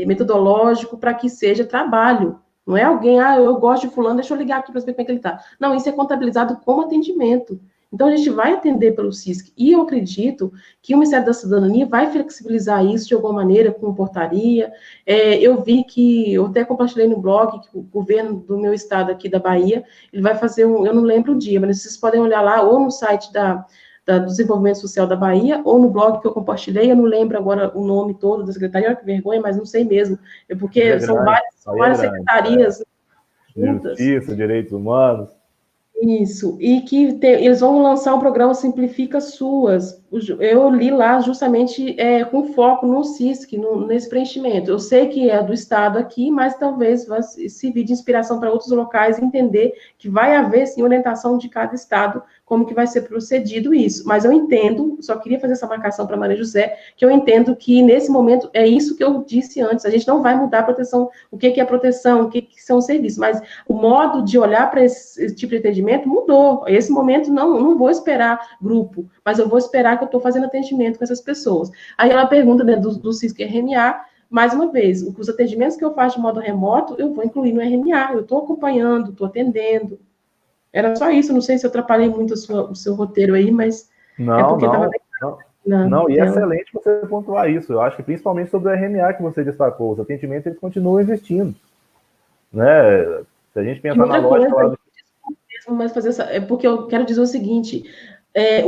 metodológico, para que seja trabalho. Não é alguém, eu gosto de fulano, deixa eu ligar aqui para saber como é que ele está. Não, isso é contabilizado como atendimento. Então, a gente vai atender pelo CISC. E eu acredito que o Ministério da Cidadania vai flexibilizar isso de alguma maneira, com portaria. Eu vi eu até compartilhei no blog, que o governo do meu estado aqui da Bahia, ele vai fazer eu não lembro o dia, mas vocês podem olhar lá, ou no site do Desenvolvimento Social da Bahia, ou no blog que eu compartilhei, eu não lembro agora o nome todo da secretaria, olha que vergonha, mas não sei mesmo, porque são várias secretarias juntas. Justiça, Direitos Humanos. Isso, e que eles vão lançar um programa Simplifica SUAS. Eu li lá justamente com foco no CISC, nesse preenchimento. Eu sei que é do Estado aqui, mas talvez vai servir de inspiração para outros locais entender que vai haver, sim, orientação de cada Estado, como que vai ser procedido isso. Mas eu entendo, só queria fazer essa marcação para Maria José, que eu entendo que, nesse momento, é isso que eu disse antes, a gente não vai mudar a proteção, o que é proteção, o que são os serviços, mas o modo de olhar para esse tipo de atendimento mudou. Esse momento, não vou esperar grupo, mas eu vou esperar que eu estou fazendo atendimento com essas pessoas. Aí ela pergunta, né, do CISC RMA, mais uma vez, os atendimentos que eu faço de modo remoto, eu vou incluir no RMA, eu estou acompanhando, estou atendendo. Era só isso, não sei se eu atrapalhei muito o seu roteiro aí, mas não, e é excelente você pontuar isso. Eu acho que principalmente sobre o RMA que você destacou, os atendimentos eles continuam existindo, né? Se a gente pensar na lógica lá do... Mas porque eu quero dizer o seguinte,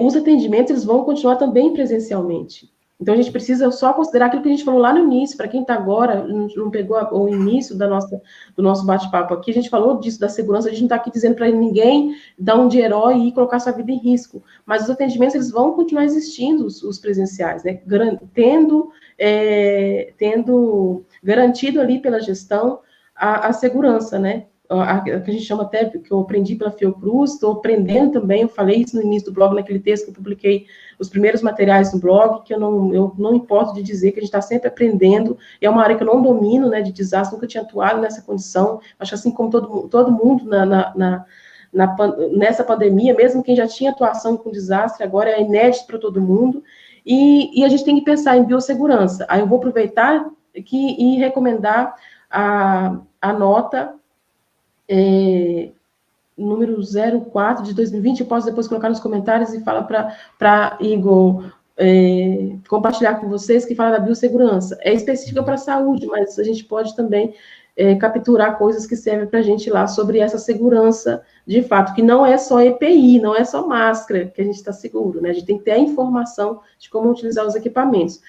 os atendimentos eles vão continuar também presencialmente. Então, a gente precisa só considerar aquilo que a gente falou lá no início, para quem está agora, não pegou o início do nosso bate-papo aqui, a gente falou disso, da segurança, a gente não está aqui dizendo para ninguém dar um de herói e colocar sua vida em risco, mas os atendimentos, eles vão continuar existindo, os presenciais, né? Tendo garantido ali pela gestão a segurança, né? Que a gente chama até, que eu aprendi pela Fiocruz, estou aprendendo também, eu falei isso no início do blog, naquele texto que eu publiquei, os primeiros materiais no blog, que eu não importo de dizer que a gente está sempre aprendendo, é uma área que eu não domino, né, de desastre, nunca tinha atuado nessa condição, acho que assim como todo mundo nessa pandemia, mesmo quem já tinha atuação com desastre, agora é inédito para todo mundo, e a gente tem que pensar em biossegurança. Aí eu vou aproveitar e recomendar a nota número 04 de 2020, eu posso depois colocar nos comentários e falar para Igor compartilhar com vocês, que fala da biossegurança. É específica para a saúde, mas a gente pode também capturar coisas que servem para a gente lá sobre essa segurança, de fato, que não é só EPI, não é só máscara que a gente está seguro, né? A gente tem que ter a informação de como utilizar os equipamentos.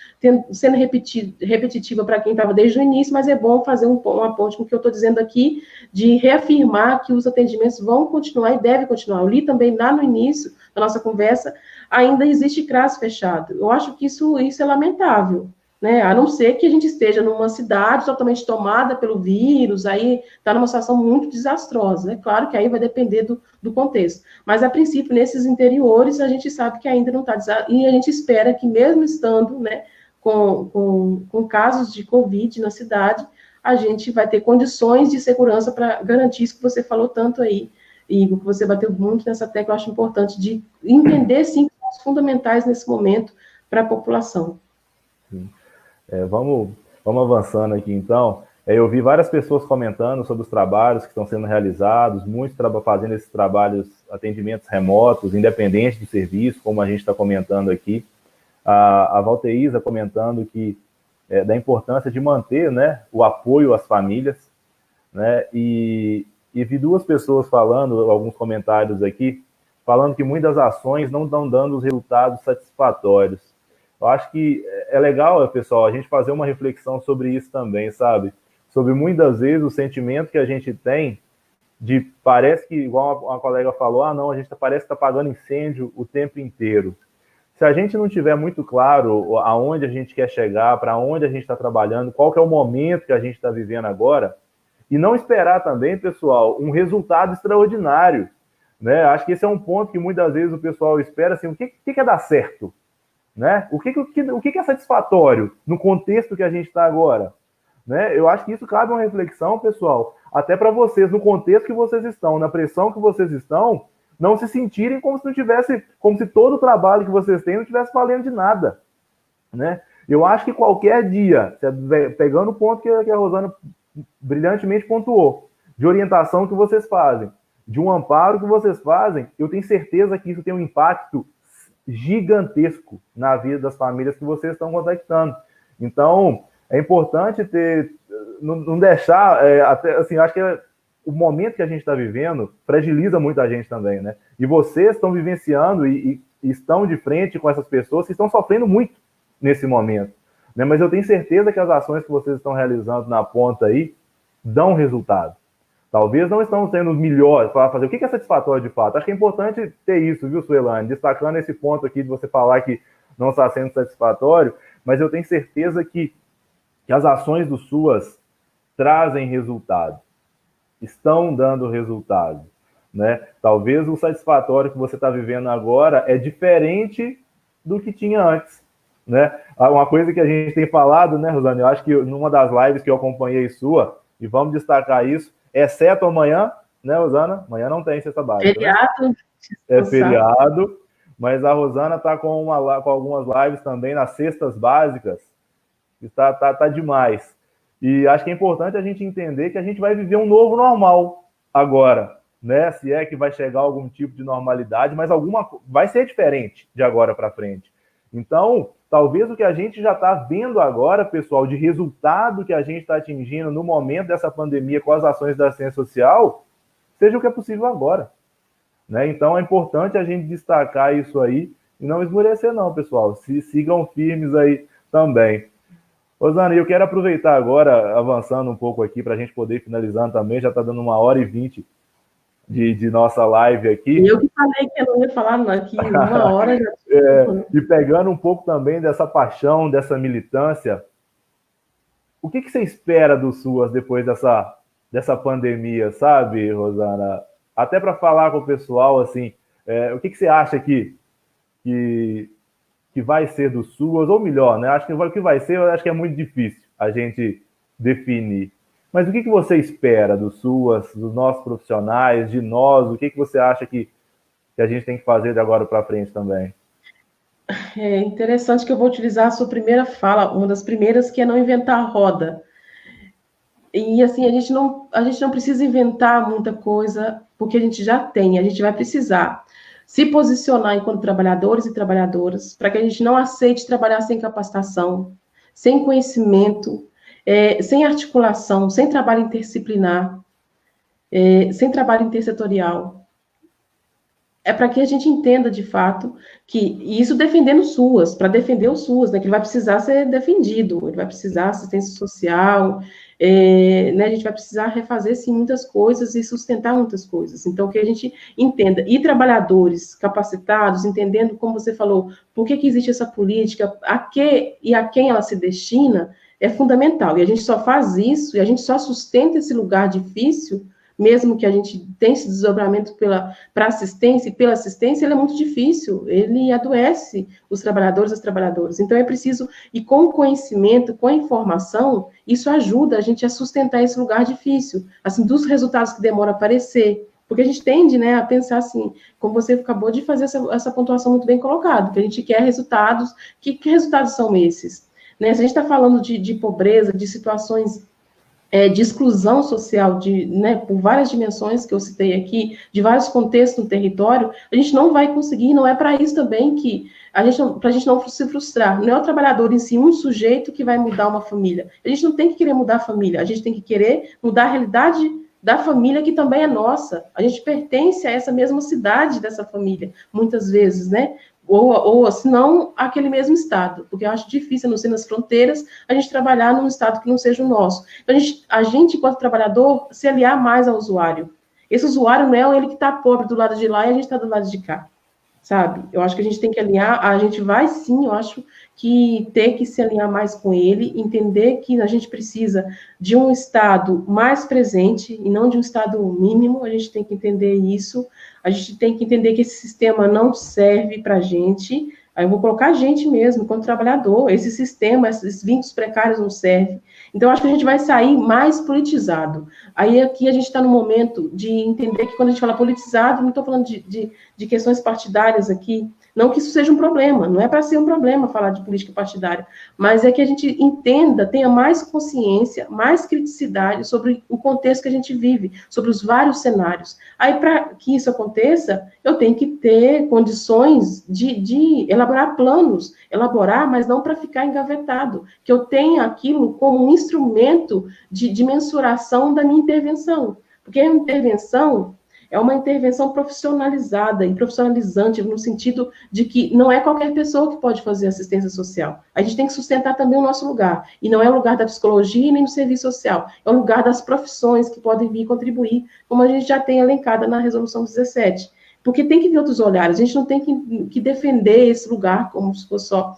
Sendo repetitiva para quem estava desde o início, mas é bom fazer uma ponte com o que eu estou dizendo aqui, de reafirmar que os atendimentos vão continuar e devem continuar. Eu li também lá no início da nossa conversa, ainda existe CRAS fechado. Eu acho que isso é lamentável, né? A não ser que a gente esteja numa cidade totalmente tomada pelo vírus, aí está numa situação muito desastrosa. É claro que aí vai depender do contexto. Mas, a princípio, nesses interiores, a gente sabe que ainda não está... E a gente espera que, mesmo estando, né, com casos de Covid na cidade, a gente vai ter condições de segurança para garantir isso que você falou tanto aí, Igor, que você bateu muito nessa tecla, eu acho importante, de entender, sim, os fundamentais nesse momento para a população. Vamos avançando aqui, então. Eu vi várias pessoas comentando sobre os trabalhos que estão sendo realizados, muitos fazendo esses trabalhos, atendimentos remotos, independente do serviço, como a gente está comentando aqui. A Valteísa comentando que da importância de manter, né, o apoio às famílias, né, e vi duas pessoas falando, alguns comentários aqui, falando que muitas ações não estão dando os resultados satisfatórios. Eu acho que é legal, pessoal, a gente fazer uma reflexão sobre isso também, sabe? sobre muitas vezes o sentimento que a gente tem de, parece que, igual uma colega falou, não, a gente parece que está apagando incêndio o tempo inteiro. Se a gente não tiver muito claro aonde a gente quer chegar, para onde a gente está trabalhando, qual que é o momento que a gente está vivendo agora, e não esperar também, pessoal, um resultado extraordinário, né? Acho que esse é um ponto que muitas vezes o pessoal espera, assim, o que é dar certo? Né? O que é satisfatório no contexto que a gente está agora? Né? Eu acho que isso cabe uma reflexão, pessoal, até para vocês, no contexto que vocês estão, na pressão que vocês estão, não se sentirem como se não tivesse, como se todo o trabalho que vocês têm não tivesse valendo de nada, né? Eu acho que qualquer dia, pegando o ponto que a Rosana brilhantemente pontuou, de orientação que vocês fazem, de um amparo que vocês fazem, eu tenho certeza que isso tem um impacto gigantesco na vida das famílias que vocês estão contactando. Então, é importante não deixar, até, assim, acho que o momento que a gente está vivendo fragiliza muito a gente também, né? E vocês estão vivenciando e estão de frente com essas pessoas que estão sofrendo muito nesse momento, né? Mas eu tenho certeza que as ações que vocês estão realizando na ponta aí dão resultado. Talvez não estão sendo os melhores para fazer. O que é satisfatório de fato? Acho que é importante ter isso, viu, Suelane? Destacando esse ponto aqui de você falar que não está sendo satisfatório, mas eu tenho certeza que as ações do SUAS trazem resultado, estão dando resultado, né? Talvez o satisfatório que você está vivendo agora é diferente do que tinha antes, né? Uma coisa que a gente tem falado, né, Rosane? Eu acho que numa das lives que eu acompanhei sua, e vamos destacar isso, exceto amanhã, né, Rosana? Amanhã não tem cesta básica. Feriado. Né? É feriado, mas a Rosana está com algumas lives também nas cestas básicas. Está demais. E acho que é importante a gente entender que a gente vai viver um novo normal agora, né? Se é que vai chegar algum tipo de normalidade, mas vai ser diferente de agora para frente. Então, talvez o que a gente já está vendo agora, pessoal, de resultado que a gente está atingindo no momento dessa pandemia com as ações da ciência social, seja o que é possível agora, né? Então, é importante a gente destacar isso aí e não esmorecer não, pessoal. Sigam firmes aí também. Rosana, eu quero aproveitar agora, avançando um pouco aqui, para a gente poder ir finalizando também, já está dando 1h20 de nossa live aqui. Eu que falei que eu não ia falar aqui 1 hora. Já... e pegando um pouco também dessa paixão, dessa militância, o que você espera do SUAS depois dessa pandemia, sabe, Rosana? Até para falar com o pessoal, assim, o que você acha que vai ser do SUAS, ou melhor, né? Acho que o que vai ser, eu acho que é muito difícil a gente definir. Mas o que você espera do SUAS, dos nossos profissionais, de nós? O que você acha que a gente tem que fazer de agora para frente também? É interessante que eu vou utilizar a sua primeira fala, uma das primeiras, que é não inventar a roda. E assim, a gente não precisa inventar muita coisa, porque a gente já tem, a gente vai precisar se posicionar enquanto trabalhadores e trabalhadoras, para que a gente não aceite trabalhar sem capacitação, sem conhecimento, sem articulação, sem trabalho interdisciplinar, sem trabalho intersetorial. É para que a gente entenda, de fato, e isso defendendo o SUAS, para defender o SUAS, né, que ele vai precisar ser defendido, ele vai precisar assistência social, né, a gente vai precisar refazer, sim, muitas coisas e sustentar muitas coisas. Então, que a gente entenda, e trabalhadores capacitados, entendendo, como você falou, por que existe essa política, a quem ela se destina, é fundamental. E a gente só faz isso, e a gente só sustenta esse lugar difícil, mesmo que a gente tenha esse desdobramento para assistência, e pela assistência, ele é muito difícil, ele adoece os trabalhadores e as trabalhadoras. Então, é preciso, e com o conhecimento, com a informação, isso ajuda a gente a sustentar esse lugar difícil, assim, dos resultados que demoram a aparecer. Porque a gente tende, né, a pensar assim, como você acabou de fazer essa pontuação muito bem colocada, que a gente quer resultados, que resultados são esses? Né? Se a gente está falando de pobreza, de situações de exclusão social, né, por várias dimensões que eu citei aqui, de vários contextos no território, a gente não vai conseguir, não é para isso também que para a gente não se frustrar. Não é o trabalhador em si, um sujeito que vai mudar uma família. A gente não tem que querer mudar a família, a gente tem que querer mudar a realidade da família, que também é nossa. A gente pertence a essa mesma cidade dessa família, muitas vezes, né? ou se não, aquele mesmo estado, porque eu acho difícil, não ser nas fronteiras, a gente trabalhar num estado que não seja o nosso. Então, a gente, enquanto trabalhador, se aliar mais ao usuário. Esse usuário não é ele que está pobre do lado de lá e a gente está do lado de cá, sabe? Eu acho que a gente tem que alinhar, a gente vai sim, eu acho que ter que se alinhar mais com ele, entender que a gente precisa de um Estado mais presente e não de um Estado mínimo, a gente tem que entender isso, a gente tem que entender que esse sistema não serve para a gente, aí eu vou colocar a gente mesmo, enquanto trabalhador, esse sistema, esses vínculos precários não servem. Então, acho que a gente vai sair mais politizado. Aí, aqui, a gente está no momento de entender que, quando a gente fala politizado, não estou falando de questões partidárias aqui, não que isso seja um problema, não é para ser um problema falar de política partidária, mas é que a gente entenda, tenha mais consciência, mais criticidade sobre o contexto que a gente vive, sobre os vários cenários. Aí, para que isso aconteça, eu tenho que ter condições de elaborar planos, mas não para ficar engavetado, que eu tenha aquilo como um instrumento de mensuração da minha intervenção, porque a intervenção é uma intervenção profissionalizada e profissionalizante, no sentido de que não é qualquer pessoa que pode fazer assistência social. A gente tem que sustentar também o nosso lugar. E não é o lugar da psicologia nem do serviço social. É o lugar das profissões que podem vir contribuir, como a gente já tem elencada na Resolução 17. Porque tem que ver outros olhares. A gente não tem que defender esse lugar como se fosse só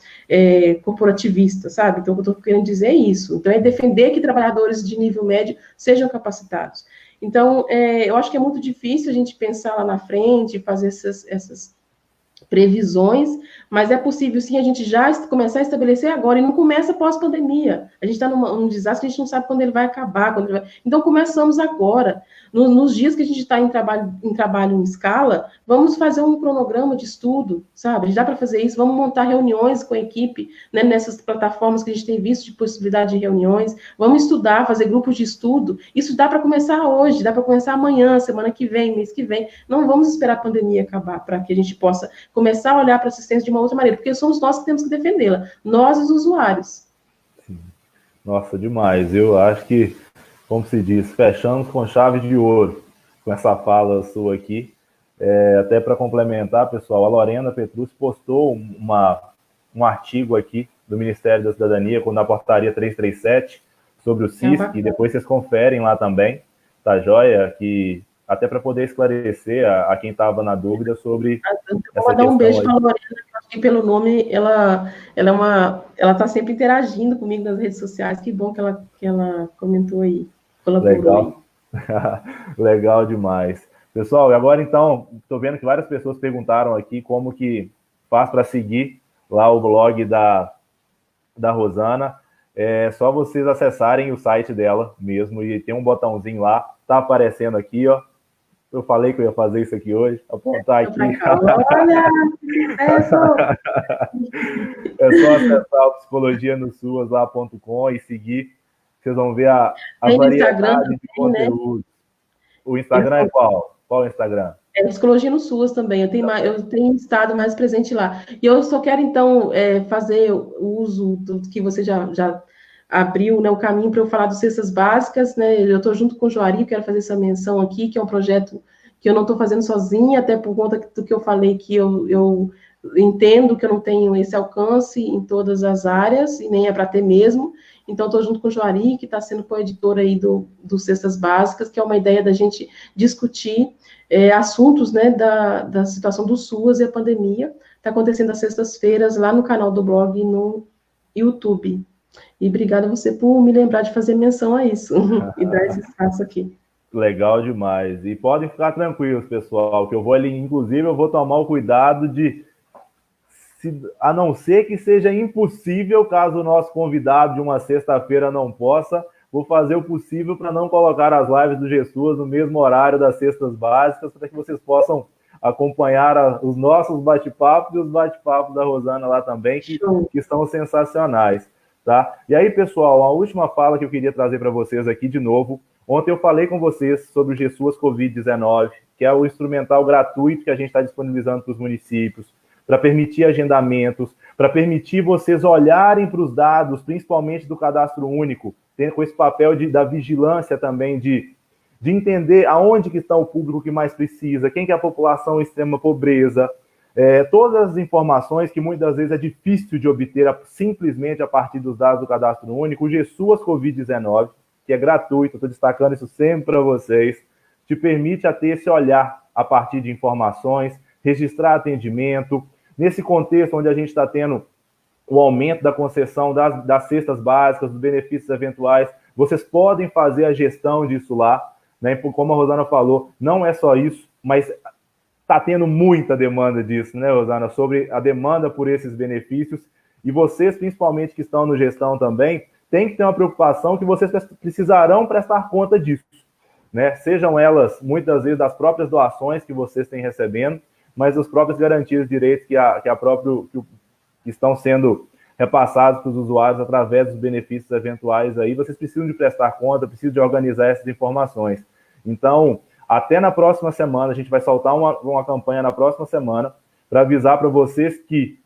corporativista, sabe? Então, o que eu estou querendo dizer é isso. Então, é defender que trabalhadores de nível médio sejam capacitados. Então, eu acho que é muito difícil a gente pensar lá na frente, fazer essas previsões, mas é possível, sim, a gente já começar a estabelecer agora, e não começa pós-pandemia. A gente está num desastre que a gente não sabe quando ele vai acabar. Então, começamos agora. Nos dias que a gente está em trabalho em escala, vamos fazer um cronograma de estudo, sabe? A gente dá para fazer isso, vamos montar reuniões com a equipe, né, nessas plataformas que a gente tem visto de possibilidade de reuniões, vamos estudar, fazer grupos de estudo. Isso dá para começar hoje, dá para começar amanhã, semana que vem, mês que vem. Não vamos esperar a pandemia acabar para que a gente possa começar a olhar para a assistência de uma outra maneira, porque somos nós que temos que defendê-la, nós os usuários. Sim. Nossa, demais. Eu acho que, como se diz, fechamos com chave de ouro com essa fala sua aqui. Até para complementar, pessoal, a Lorena Petrucci postou um artigo aqui do Ministério da Cidadania, na portaria 337, sobre o CISC, e depois vocês conferem lá também, tá joia? Que até para poder esclarecer a quem estava na dúvida sobre essa questão. Vou dar um beijo para a Lorena, que pelo nome, ela está sempre interagindo comigo nas redes sociais. Que bom que ela comentou aí, colaborou. Legal. Aí. Legal demais. Pessoal, e agora então, estou vendo que várias pessoas perguntaram aqui como que faz para seguir lá o blog da Rosana. É só vocês acessarem o site dela mesmo, e tem um botãozinho lá, tá aparecendo aqui, ó. Eu falei que eu ia fazer isso aqui hoje, apontar aqui. Olha, que sucesso! É só acessar o psicologianosuas.com e seguir. Vocês vão ver a variedade de conteúdo. Né? O Instagram é qual? Qual é o Instagram? É Psicologia no SUAS também. Eu tenho estado mais presente lá. E eu só quero, então, fazer o uso do que você já abriu, né, o caminho para eu falar dos cestas básicas, né? Eu estou junto com o Joari, quero fazer essa menção aqui, que é um projeto que eu não estou fazendo sozinha, até por conta do que eu falei, que eu entendo que eu não tenho esse alcance em todas as áreas, e nem é para ter mesmo. Então, estou junto com o Joari, que está sendo co-editor aí do Cestas Básicas, que é uma ideia da gente discutir assuntos, né, da situação do SUAS e a pandemia. Está acontecendo às sextas-feiras lá no canal do blog no YouTube. E obrigada a você por me lembrar de fazer menção a isso e dar esse espaço aqui. Legal demais. E podem ficar tranquilos, pessoal, que eu vou ali, inclusive, eu vou tomar o cuidado de, a não ser que seja impossível, caso o nosso convidado de uma sexta-feira não possa, vou fazer o possível para não colocar as lives do GESUAS no mesmo horário das cestas básicas, para que vocês possam acompanhar os nossos bate-papos e os bate-papos da Rosana lá também, que são sensacionais. Tá? E aí, pessoal, a última fala que eu queria trazer para vocês aqui de novo. Ontem eu falei com vocês sobre o GESUAS Covid-19, que é o instrumental gratuito que a gente está disponibilizando para os municípios, para permitir agendamentos, para permitir vocês olharem para os dados, principalmente do cadastro único, tendo com esse papel da vigilância também, de entender aonde que está o público que mais precisa, quem que é a população em extrema pobreza, todas as informações que muitas vezes é difícil de obter simplesmente a partir dos dados do Cadastro Único. O GSUAS Covid-19, que é gratuito, estou destacando isso sempre para vocês, te permite a ter esse olhar a partir de informações, registrar atendimento. Nesse contexto onde a gente está tendo o aumento da concessão das cestas básicas, dos benefícios eventuais, vocês podem fazer a gestão disso lá, né? Como a Rosana falou, não é só isso, mas está tendo muita demanda disso, né, Rosana? Sobre a demanda por esses benefícios. E vocês, principalmente que estão no gestão também, tem que ter uma preocupação que vocês precisarão prestar conta disso, né? Sejam elas, muitas vezes, das próprias doações que vocês têm recebendo, mas das próprias garantias de direitos que estão sendo repassados para os usuários através dos benefícios eventuais aí. Vocês precisam de prestar conta, precisam de organizar essas informações. Então, até na próxima semana, a gente vai soltar uma campanha na próxima semana para avisar para vocês que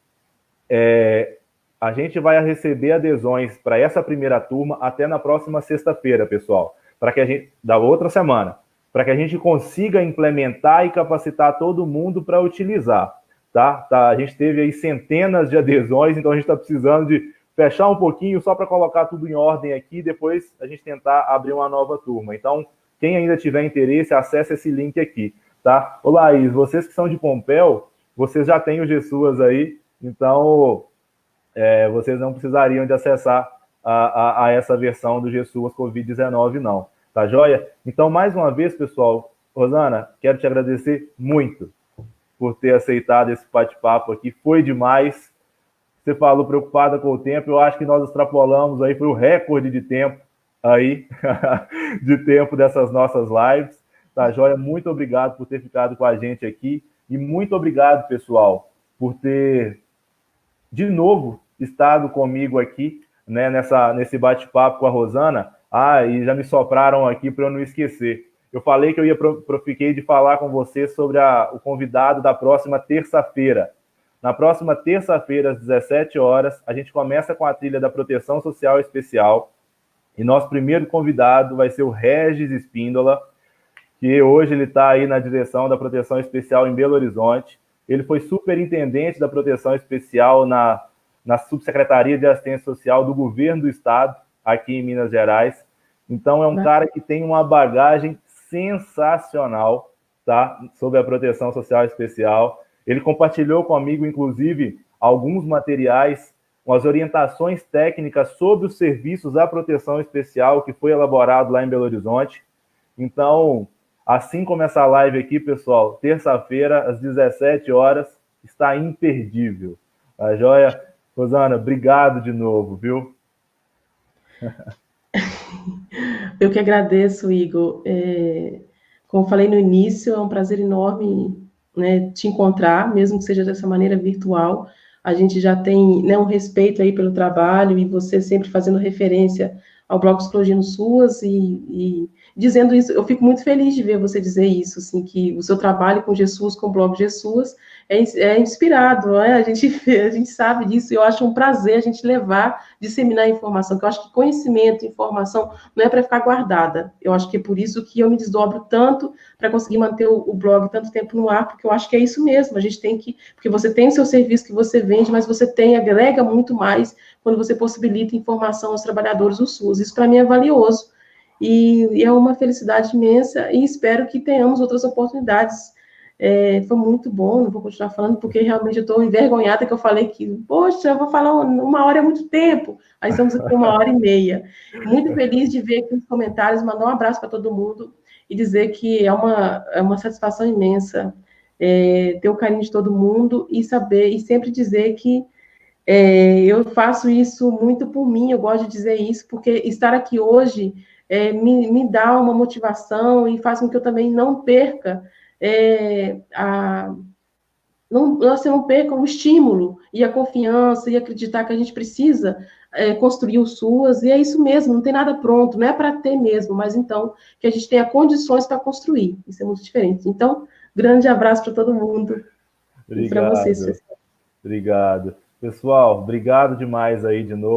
a gente vai receber adesões para essa primeira turma até na próxima sexta-feira, pessoal, da outra semana, para que a gente consiga implementar e capacitar todo mundo para utilizar, tá? A gente teve aí centenas de adesões, então a gente está precisando de fechar um pouquinho só para colocar tudo em ordem aqui, depois a gente tentar abrir uma nova turma. Então, quem ainda tiver interesse, acesse esse link aqui, tá? Ô, Laís, vocês que são de Pompéu, vocês já têm o GSUAS aí, então vocês não precisariam de acessar a essa versão do GSUAS Covid-19, não. Tá joia? Então, mais uma vez, pessoal, Rosana, quero te agradecer muito por ter aceitado esse bate-papo aqui. Foi demais. Você falou preocupada com o tempo. Eu acho que nós extrapolamos aí, foi o recorde de tempo aí, de tempo dessas nossas lives. Tá joia? Muito obrigado por ter ficado com a gente aqui. E muito obrigado, pessoal, por ter, de novo, estado comigo aqui, né, nesse bate-papo com a Rosana. E já me sopraram aqui para eu não esquecer. Eu falei que fiquei de falar com você sobre o convidado da próxima terça-feira. Na próxima terça-feira, às 17 horas, a gente começa com a trilha da Proteção Social Especial. E nosso primeiro convidado vai ser o Regis Espíndola, que hoje ele está aí na direção da Proteção Especial em Belo Horizonte. Ele foi superintendente da Proteção Especial na Subsecretaria de Assistência Social do Governo do Estado, aqui em Minas Gerais. Então, é um cara que tem uma bagagem sensacional, tá? Sobre a Proteção Social Especial. Ele compartilhou comigo, inclusive, alguns materiais, as orientações técnicas sobre os serviços da Proteção Especial, que foi elaborado lá em Belo Horizonte. Então, assim como essa live aqui, pessoal, terça-feira, às 17 horas, está imperdível. Tá joia? Rosana, obrigado de novo, viu? Eu que agradeço, Igor. Como falei no início, é um prazer enorme, né, te encontrar, mesmo que seja dessa maneira virtual. A gente já tem, né, um respeito aí pelo trabalho e você sempre fazendo referência ao Bloco Psicologia no SUAS e dizendo isso. Eu fico muito feliz de ver você dizer isso, assim, que o seu trabalho com GSUAS, com o Bloco GSUAS, é inspirado, não é? A gente sabe disso e eu acho um prazer a gente levar, disseminar informação, que eu acho que conhecimento, informação, não é para ficar guardada. Eu acho que é por isso que eu me desdobro tanto para conseguir manter o blog tanto tempo no ar, porque eu acho que é isso mesmo, a gente tem que, porque você tem o seu serviço que você vende, mas você agrega muito mais quando você possibilita informação aos trabalhadores do SUS. Isso para mim é valioso e é uma felicidade imensa e espero que tenhamos outras oportunidades. Foi muito bom, não vou continuar falando, porque realmente eu estou envergonhada que eu falei que, poxa, eu vou falar 1 hora é muito tempo, aí estamos aqui 1h30. Muito feliz de ver aqui nos comentários, mandar um abraço para todo mundo e dizer que é uma satisfação imensa ter o carinho de todo mundo e saber, e sempre dizer que eu faço isso muito por mim, eu gosto de dizer isso, porque estar aqui hoje me dá uma motivação e faz com que eu também não perca não perca o estímulo e a confiança e acreditar que a gente precisa construir o SUAS, e é isso mesmo, não tem nada pronto, não é para ter mesmo, mas então que a gente tenha condições para construir, isso é muito diferente. Então, grande abraço para todo mundo. Obrigado. E para vocês. Obrigado. Pessoal, obrigado demais aí de novo.